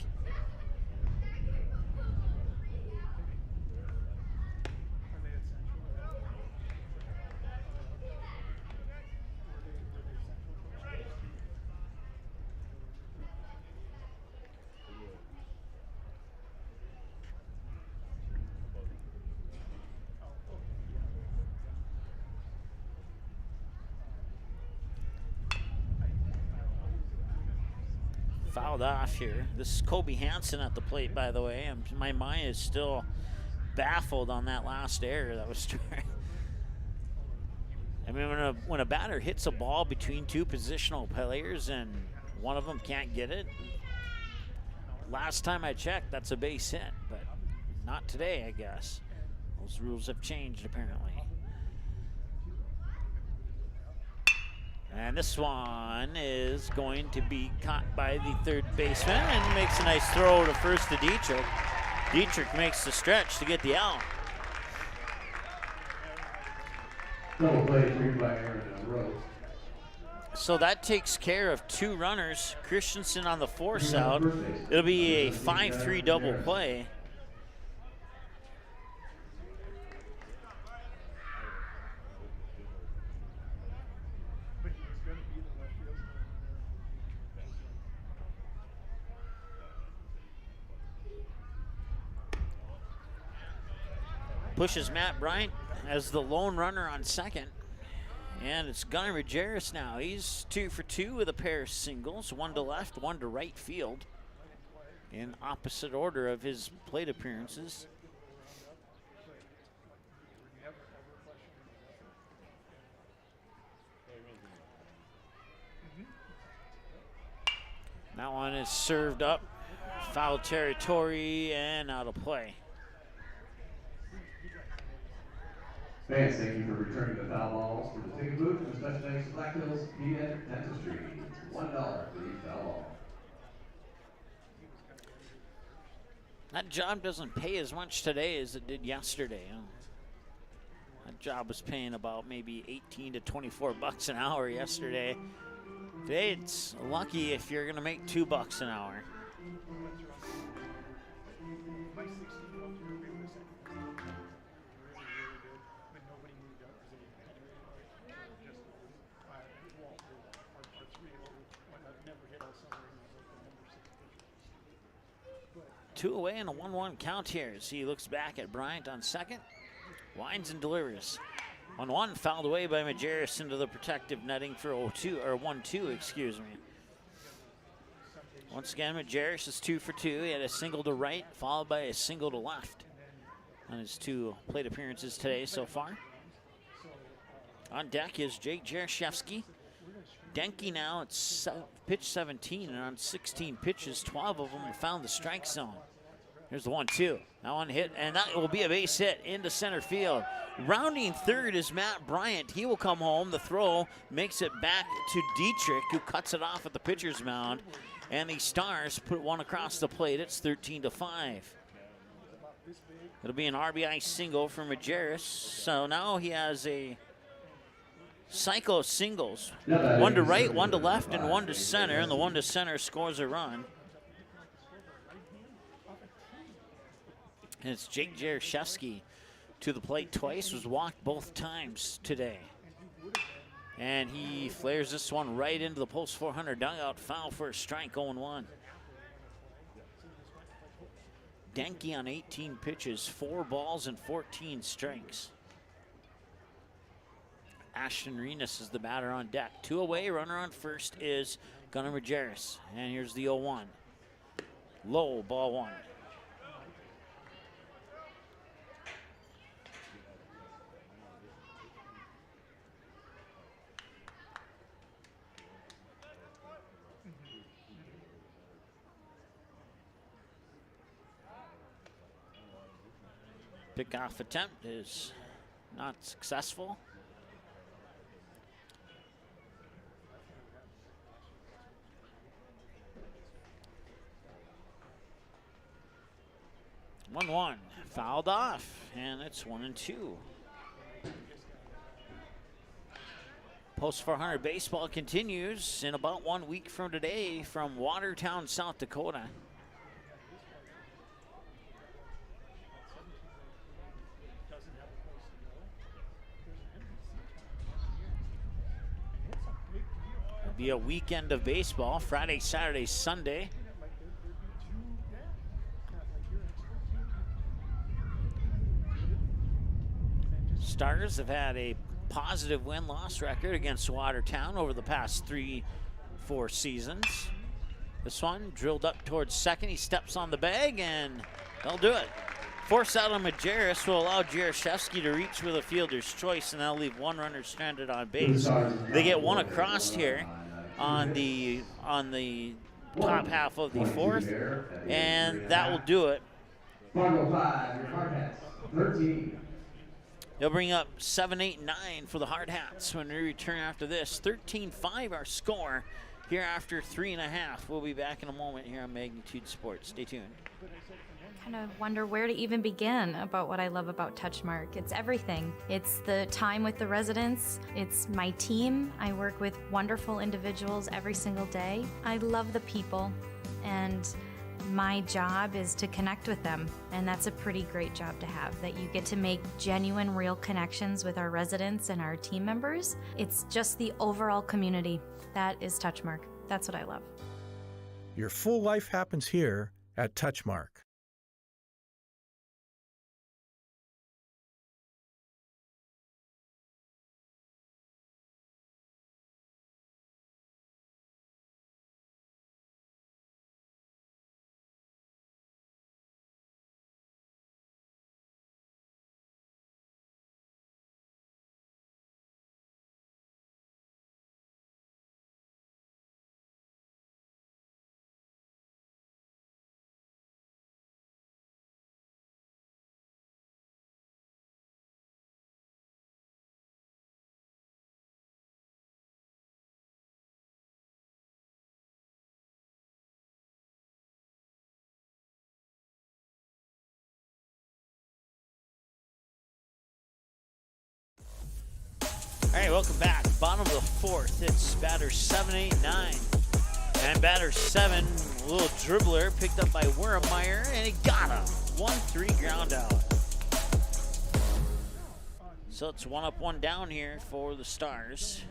Fouled off here. This is Kobe Hansen at the plate, by the way. My mind is still baffled on that last error that was started. I mean, when a batter hits a ball between two positional players and one of them can't get it, last time I checked, that's a base hit, but not today, I guess. Those rules have changed, apparently. And this one is going to be caught by the third baseman and makes a nice throw to first to Dietrich. Dietrich makes the stretch to get the out. Double play, 3 by Aaron Rose. So that takes care of 2 runners. Christensen on the force out. It'll be a 5-3 double play. Pushes Matt Bryant as the lone runner on second. And it's Gunnar Majerus now. He's 2 for 2 with a pair of singles, 1 to left, 1 to right field, in opposite order of his plate appearances. That one is served up, foul territory, and out of play. Fans, thank you for returning the foul balls to the ticket booth, and special thanks to Black Hills PN Dentistry. $1 for each foul ball. That job doesn't pay as much today as it did yesterday. That job was paying about maybe 18 to 24 bucks an hour yesterday. Today it's lucky if you're going to make $2 an hour. Two away and a 1-1 count here as he looks back at Bryant on second. Winds and delivers. 1-1 fouled away by Majerus into the protective netting for 1-2, excuse me. Once again, Majerus is 2 for 2. He had a single to right, followed by a single to left on his 2 plate appearances today so far. On deck is Jake Jaroszewski. Denke now at pitch 17, and on 16 pitches, 12 of them found the strike zone. Here's the 1-2. Now on hit, and that will be a base hit into center field. Rounding third is Matt Bryant. He will come home. The throw makes it back to Dietrich, who cuts it off at the pitcher's mound. And the Stars put one across the plate. It's 13-5. It'll be an RBI single for Majerus. So now he has a cycle of singles. 1 to right, 1 to left, and 1 to center. And the 1 to center scores a run. And it's Jake Jaroszewski to the plate twice, was walked both times today. And he flares this one right into the post 400 dugout, foul for a strike, 0-1. Denke on 18 pitches, 4 balls and 14 strikes. Ashton Renas is the batter on deck. 2 away, runner on first is Gunnar Majerus. And here's the 0-1. Low, ball 1. Pickoff attempt is not successful. One fouled off, and it's 1-2. Post 400 baseball continues in about 1 week from today from Watertown, South Dakota. It'll be a weekend of baseball, Friday, Saturday, Sunday. Stars have had a positive win-loss record against Watertown over the past 3-4 seasons. This one drilled up towards second. He steps on the bag, and they'll do it. Force out on Majerus will allow Jaroszewski to reach with a fielder's choice, and that'll leave 1 runner stranded on base. They get 1 across here on the top half of the 4th, and that will do it. Fargo 5, your Hardhats, 13. They'll bring up 7, 8, 9 for the Hardhats when we return after this. 13-5 our score here after 3.5. We'll be back in a moment here on Magnitude Sports. Stay tuned. Kind of wonder where to even begin about what I love about Touchmark. It's everything. It's the time with the residents. It's my team. I work with wonderful individuals every single day. I love the people, and my job is to connect with them, and that's a pretty great job to have, that you get to make genuine, real connections with our residents and our team members. It's just the overall community. That is Touchmark. That's what I love. Your full life happens here at Touchmark. right, welcome back. Bottom of the fourth. It's batter 7, 8, 9. And batter 7, a little dribbler, picked up by Wermeyer, and he got him. 1-3 ground out. So it's 1 up, 1 down here for the Stars.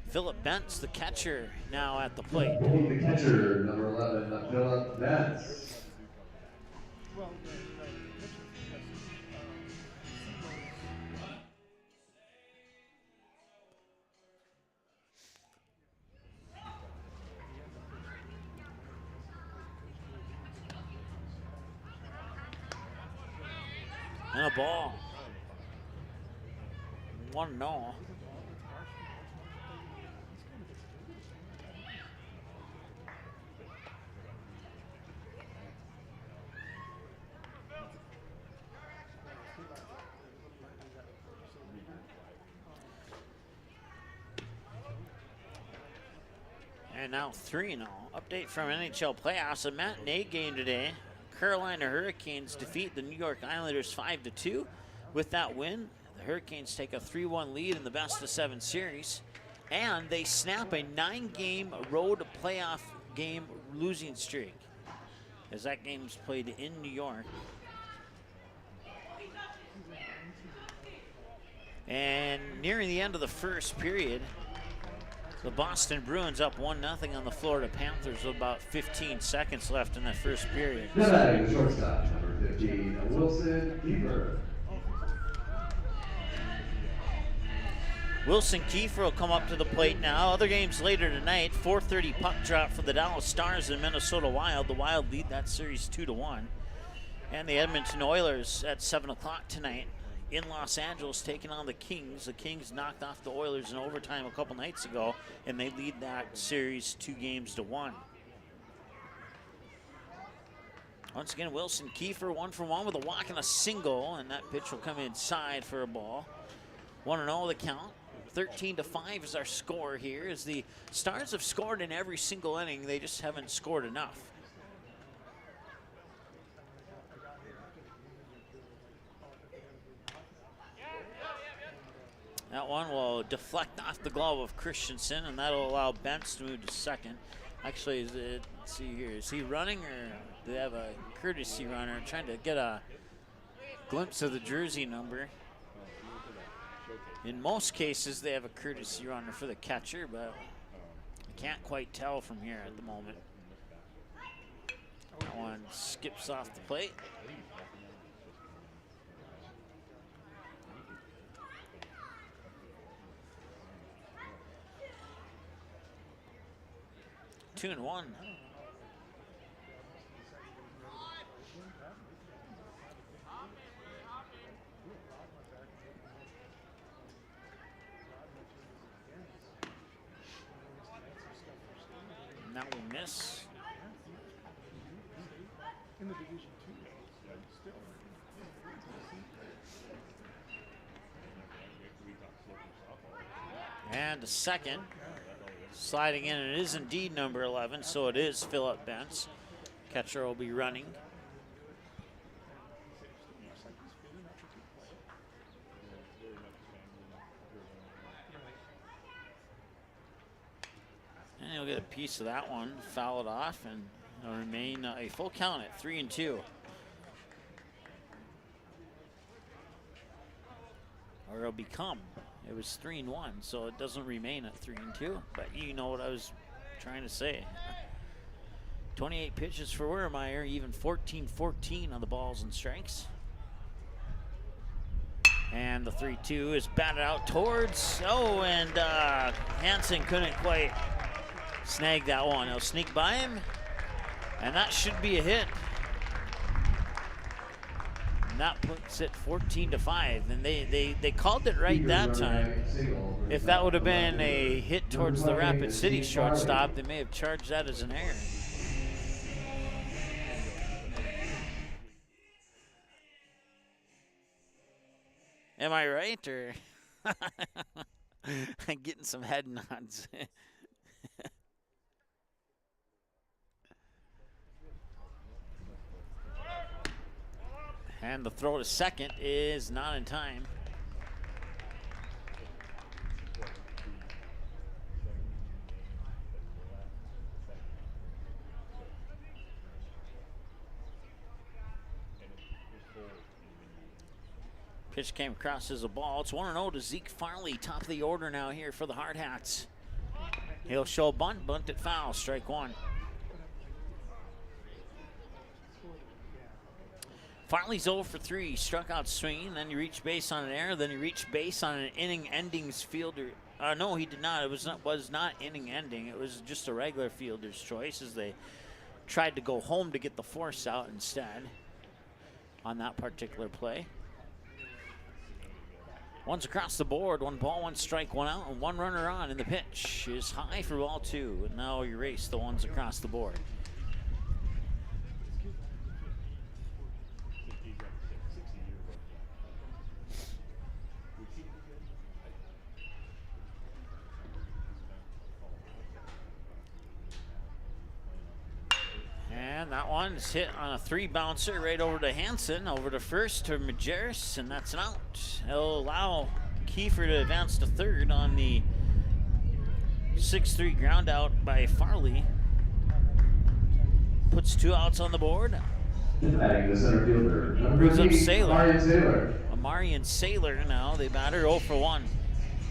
Philip Bentz, the catcher, now at the plate. The catcher, number 11, Philip Bentz. And a ball. 1-0. And now 3-0. Update from NHL playoffs. A matinee game today. Carolina Hurricanes defeat the New York Islanders 5-2. With that win, the Hurricanes take a 3-1 lead in the best-of-7 series, and they snap a 9-game road playoff game losing streak, as that game's played in New York. And nearing the end of the first period, the Boston Bruins up 1-0 on the Florida Panthers with about 15 seconds left in that first period. The shortstop, number 15, Wilson Kiefer. Wilson Kiefer will come up to the plate now. Other games later tonight, 4:30 puck drop for the Dallas Stars and Minnesota Wild. The Wild lead that series 2-1. And the Edmonton Oilers at 7 o'clock tonight in Los Angeles taking on the Kings. The Kings knocked off the Oilers in overtime a couple nights ago, and they lead that series 2-1. Once again, Wilson Kiefer 1 for 1 with a walk and a single, and that pitch will come inside for a ball. 1-0 the count. 13-5 is our score here, as the Stars have scored in every single inning. They just haven't scored enough. That one will deflect off the glove of Christensen, and that'll allow Bentz to move to second. Actually, let's see here. Is he running, or do they have a courtesy runner? I'm trying to get a glimpse of the jersey number. In most cases, they have a courtesy runner for the catcher, but I can't quite tell from here at the moment. That one skips off the plate. Two and one. And that will miss. In the Division 2, still. And a second. Sliding in, it is indeed number 11, so it is Philip Bentz. Catcher will be running. And he'll get a piece of that one, foul it off, and it'll remain a full count at 3-2. Or it'll become. It was 3-1, so it doesn't remain at 3-2. But you know what I was trying to say. 28 pitches for Wermeyer, even 14-14 on the balls and strikes. And the 3-2 is batted out towards. Oh, and Hansen couldn't quite snag that one. He'll sneak by him, and that should be a hit. And that puts it 14-5, and they called it right that time. If that would have been a hit towards the Rapid City shortstop, they may have charged that as an error. Am I right, or I'm getting some head nods? And the throw to second is not in time. Pitch came across as a ball. It's 1-0 to Zeke Farley, top of the order now here for the Hardhats. He'll show a bunt, bunted foul, strike one. Farley's 0 for 3, struck out swinging, then he reached base on an error, then he reached base on an inning-ending fielder. No, he did not. It was not inning-ending. It was just a regular fielder's choice as they tried to go home to get the force out instead on that particular play. One's across the board, 1 ball, 1 strike, 1 out, and 1 runner on, and the pitch is high for ball 2. And now erase the ones across the board. And that one is hit on a 3-bouncer right over to Hansen, over to first to Majerus, and that's an out. He'll allow Kiefer to advance to third on the 6-3 ground out by Farley. Puts 2 outs on the board. Batting the center fielder, Brings up Saylor. Marion Saylor. Marion Saylor now, they batter 0 for 1.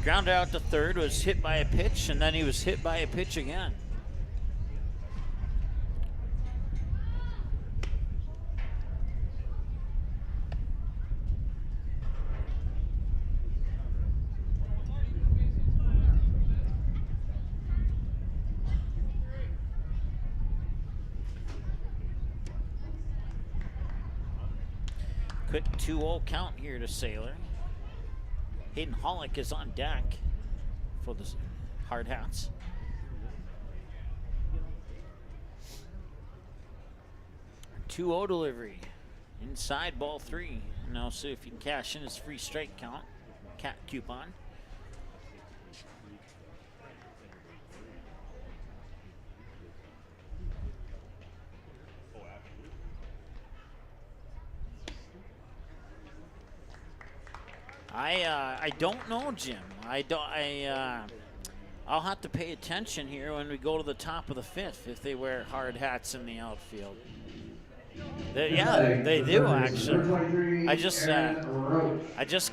Grounded out to third, was hit by a pitch, and then he was hit by a pitch again. Quick 2-0 count here to Saylor. Hayden Hollick is on deck for the Hardhats. Two-0 delivery. Inside ball 3. Now see if he can cash in his free strike count. Cat coupon. I don't know, Jim. I'll have to pay attention here when we go to the top of the 5th if they wear hard hats in the outfield. They do actually. I just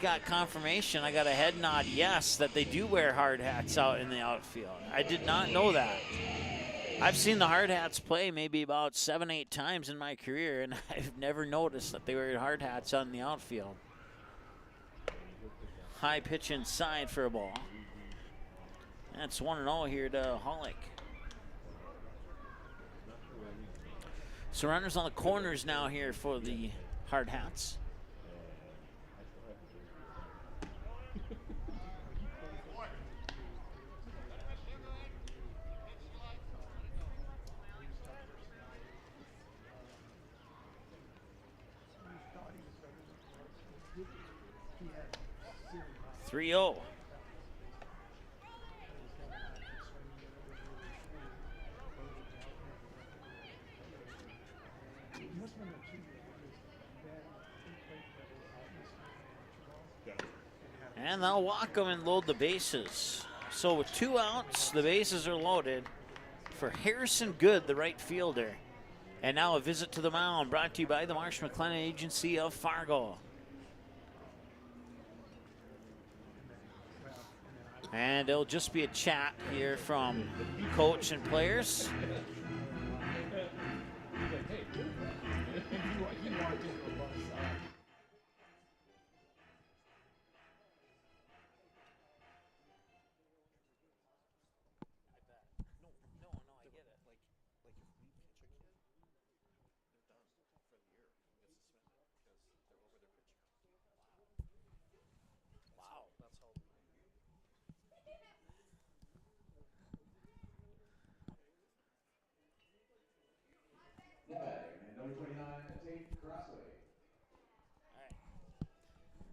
got confirmation. I got a head nod yes that they do wear hard hats out in the outfield. I did not know that. I've seen the hard hats play maybe about 7-8 times in my career, and I've never noticed that they wear hard hats out in the outfield. High pitch inside for a ball. That's 1-0 here to Hollick. So runners on the corners now here for the Hardhats. Three-0. And they'll walk them and load the bases. So with 2 outs, the bases are loaded for Harrison Good, the right fielder. And now a visit to the mound brought to you by the Marsh McLennan Agency of Fargo. And it'll just be a chat here from coach and players.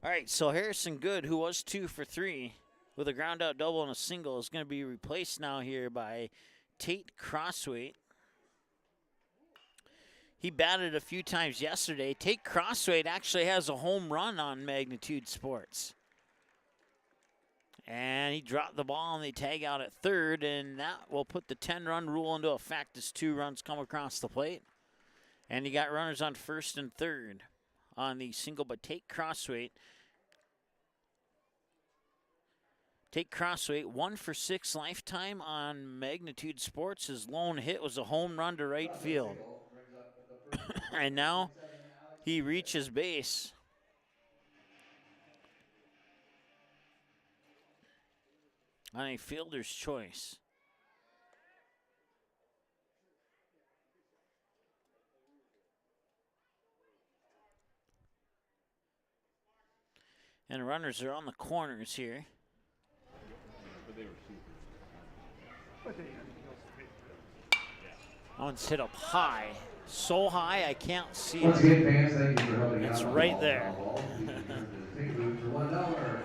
All right, so Harrison Good, who was 2 for 3 with a ground out double and a single, is going to be replaced now here by Tate Crosswaite. He batted a few times yesterday. Tate Crosswaite actually has a home run on Magnitude Sports. And he dropped the ball and they tag out at third, and that will put the 10-run rule into effect as 2 runs come across the plate. And you got runners on first and third on the single, but Tate Crosswaite Tate Crossway, 1 for 6 lifetime on Magnitude Sports. His lone hit was a home run to right field. And now he reaches base. On a fielder's choice. And runners are on the corners here. One's hit up high. So high I can't see it. Once again, fans, thank you for helping It's out. right there. Take a booth for $1.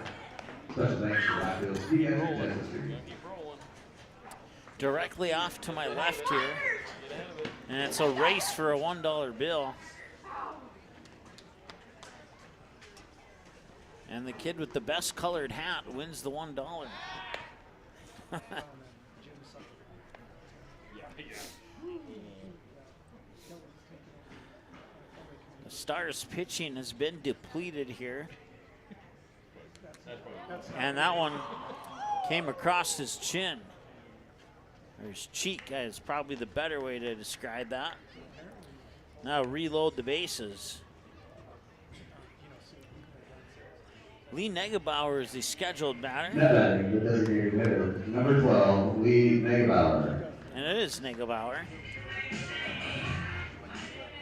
Special thanks to Blackville's PF Dentistry. Directly off to my left here. And it's a race for a $1 bill. And the kid with the best colored hat wins the $1. The Stars pitching has been depleted here. And that one came across his chin. Or his cheek is probably the better way to describe that. Now reload the bases. Lee Negebauer is the scheduled batter. Net batting, the designated hitter, number 12, Lee Negebauer. And it is Negebauer.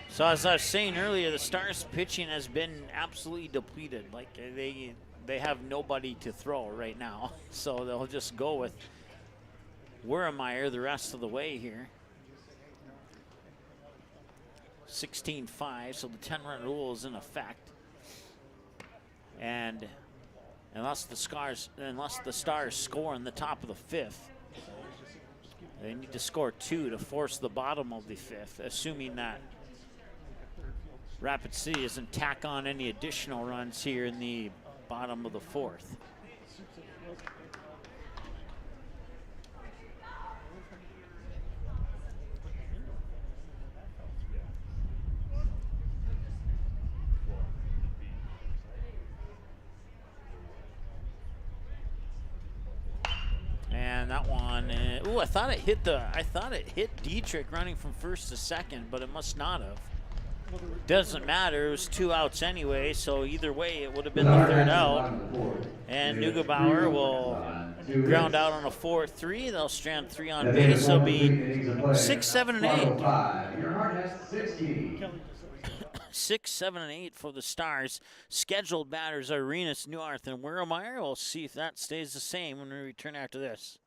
So as I was saying earlier, the Stars pitching has been absolutely depleted. Like they have nobody to throw right now. So they'll just go with Wermeyer the rest of the way here. 16-5, so the 10-run rule is in effect. And unless the Stars score in the top of the fifth, they need to score 2 to force the bottom of the fifth, assuming that Rapid City doesn't tack on any additional runs here in the bottom of the fourth. And that one, I thought it hit Dietrich running from first to second, but it must not have. Doesn't matter, it was 2 outs anyway, so either way it would have been the 3rd out. And Negebauer will ground out on a 4-3. They'll strand 3 on base. It'll be 6, 7, and 8. 6, 7, and 8 for the Stars. Scheduled batters are Renus, Neuarth, and Wermeyer. We'll see if that stays the same when we return after this.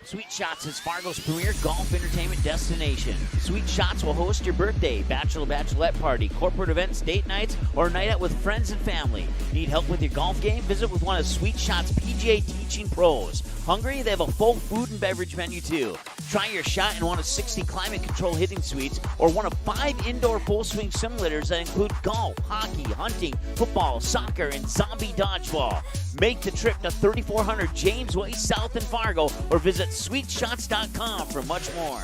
Sweet Shots is Fargo's premier golf entertainment destination. Sweet Shots will host your birthday, bachelorette party, corporate events, date nights, or a night out with friends and family. Need help with your golf game? Visit with one of Sweet Shots' PGA teaching pros. Hungry? They have a full food and beverage menu too. Try your shot in one of 60 climate control hitting suites or one of 5 indoor full swing simulators that include golf, hockey, hunting, football, soccer, and zombie dodgeball. Make the trip to 3400 James Way South in Fargo or visit sweetshots.com for much more.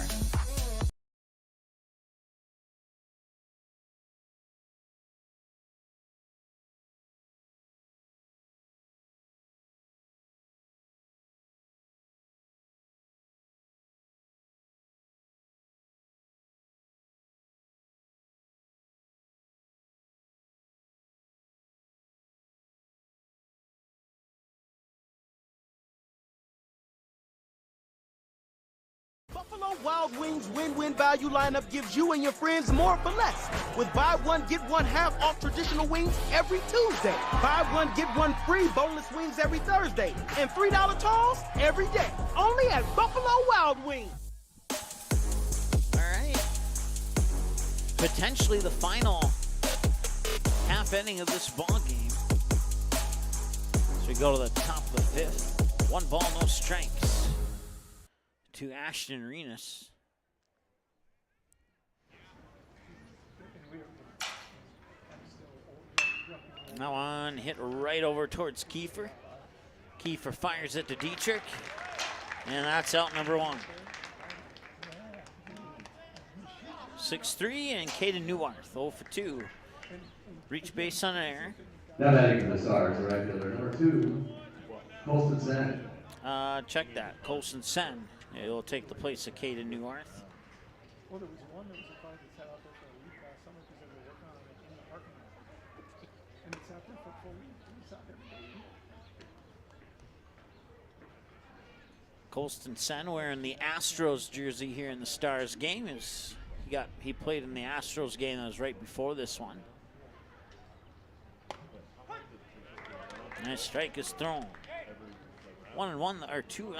Buffalo Wild Wings win-win value lineup gives you and your friends more for less. With buy one, get one half off traditional wings every Tuesday. Buy one, get one free boneless wings every Thursday. And $3 tolls every day. Only at Buffalo Wild Wings. All right. Potentially the final half inning of this ball game. So we go to the top of the fifth. 1 ball, no strikes to Ashton Renus. Now on, hit right over towards Kiefer. Kiefer fires it to Dietrich, and that's out number 1. 6-3, and Caden Neuarth, 0 for 2. Reach base on air. Now batting for the Stars, the right fielder, number 2, Colston Sen. Check that. Colson Sen. He'll take the place of Caden Newhart. Well, there was one that was advised to sat out there for a week last summer because they were working on it in the parking lot. And it sat there for a full week. It sat there for a week. Colston Sen wearing the Astros jersey here in the Stars game. He played in the Astros game that was right before this one. Nice strike is thrown. 1-1 or 2.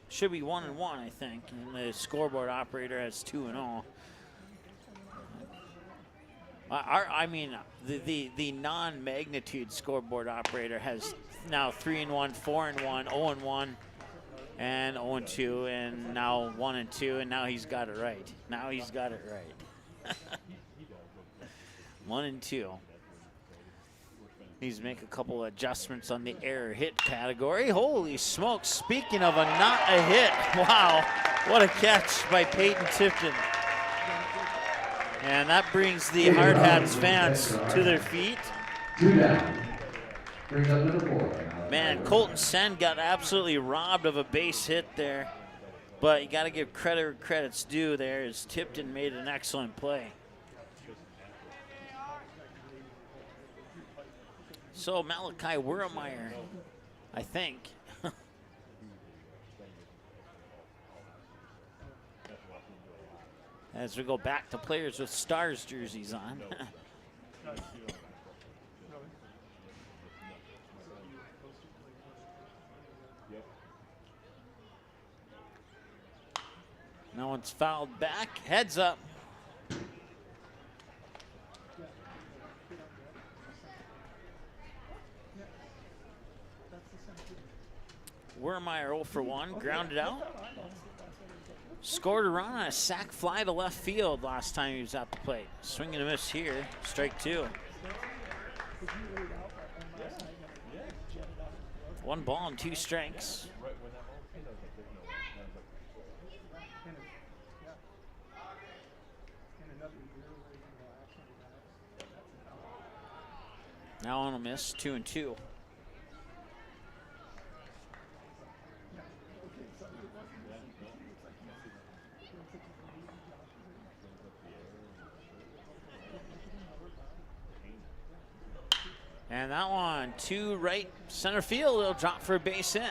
Should be 1-1, I think. And the scoreboard operator has 2-0. The non-magnitude scoreboard operator has now 3-1, 4-1, 0-1, and 0-2, and now 1-2, and now he's got it right. 1-2. Needs to make a couple of adjustments on the error hit category. Holy smokes, speaking of not a hit. Wow, what a catch by Peyton Tipton. And that brings the Hardhats fans to their feet. 2 down. Brings up number 4. Man, Colton Sen got absolutely robbed of a base hit there. But you got to give credit where credit's due there, as Tipton made an excellent play. So Malachi Wurmeyer, I think. As we go back to players with Stars jerseys on. No one's fouled back. Heads up. Wurmeyer 0 for 1, grounded out. Scored a run on a sac fly to left field last time he was at the plate. Swing and a miss here, strike 2. 1 ball and 2 strikes. Now on a miss, 2-2. And that one to right center field. It'll drop for a base hit.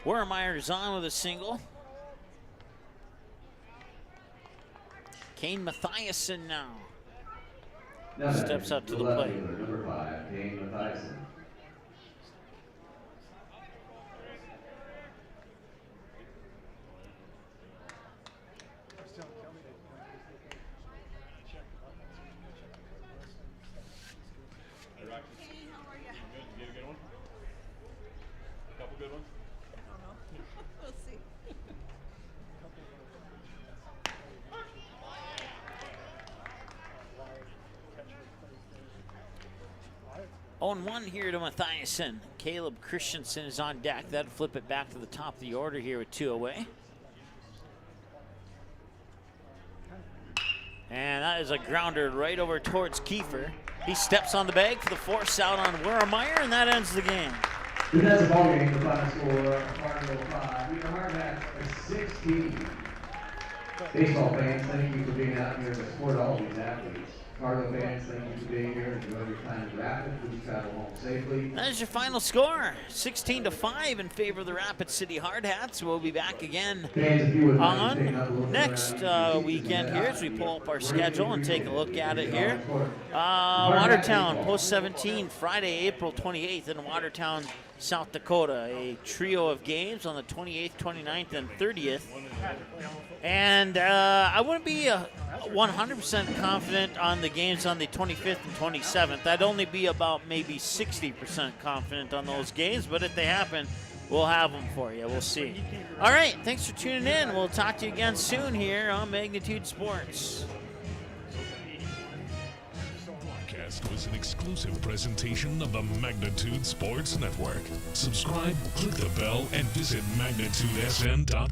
Wurmeyer's on with a single. Kane Mathiasen now steps up to the plate. Number 5, Kane Mathiasen. Good ones? I don't know. We'll see. 0-1 here to Mathiasen. Caleb Christensen is on deck. That'll flip it back to the top of the order here with 2 away. And that is a grounder right over towards Kiefer. He steps on the bag for the force out on Wurmeyer, and that ends the game. That's a ball game. The final score, Fargo 5. We are Hardhats 16. Baseball fans, thank you for being out here to support all these athletes. Fargo fans, thank you for being here. Enjoy your time in Rapid. Please travel home safely. That is your final score, 16-5 in favor of the Rapid City Hardhats. We'll be back again on next weekend here as we pull up our schedule and take a look at it here. Watertown, Post 17, Friday, April 28th in Watertown, South Dakota. A trio of games on the 28th, 29th, and 30th. And I wouldn't be 100% confident on the games on the 25th and 27th. I'd only be about maybe 60% confident on those games, but if they happen, we'll have them for you. We'll see. All right, thanks for tuning in. We'll talk to you again soon here on Magnitude Sports. Broadcast was an exclusive presentation of the Magnitude Sports Network. Subscribe, click the bell, and visit magnitudesn.com.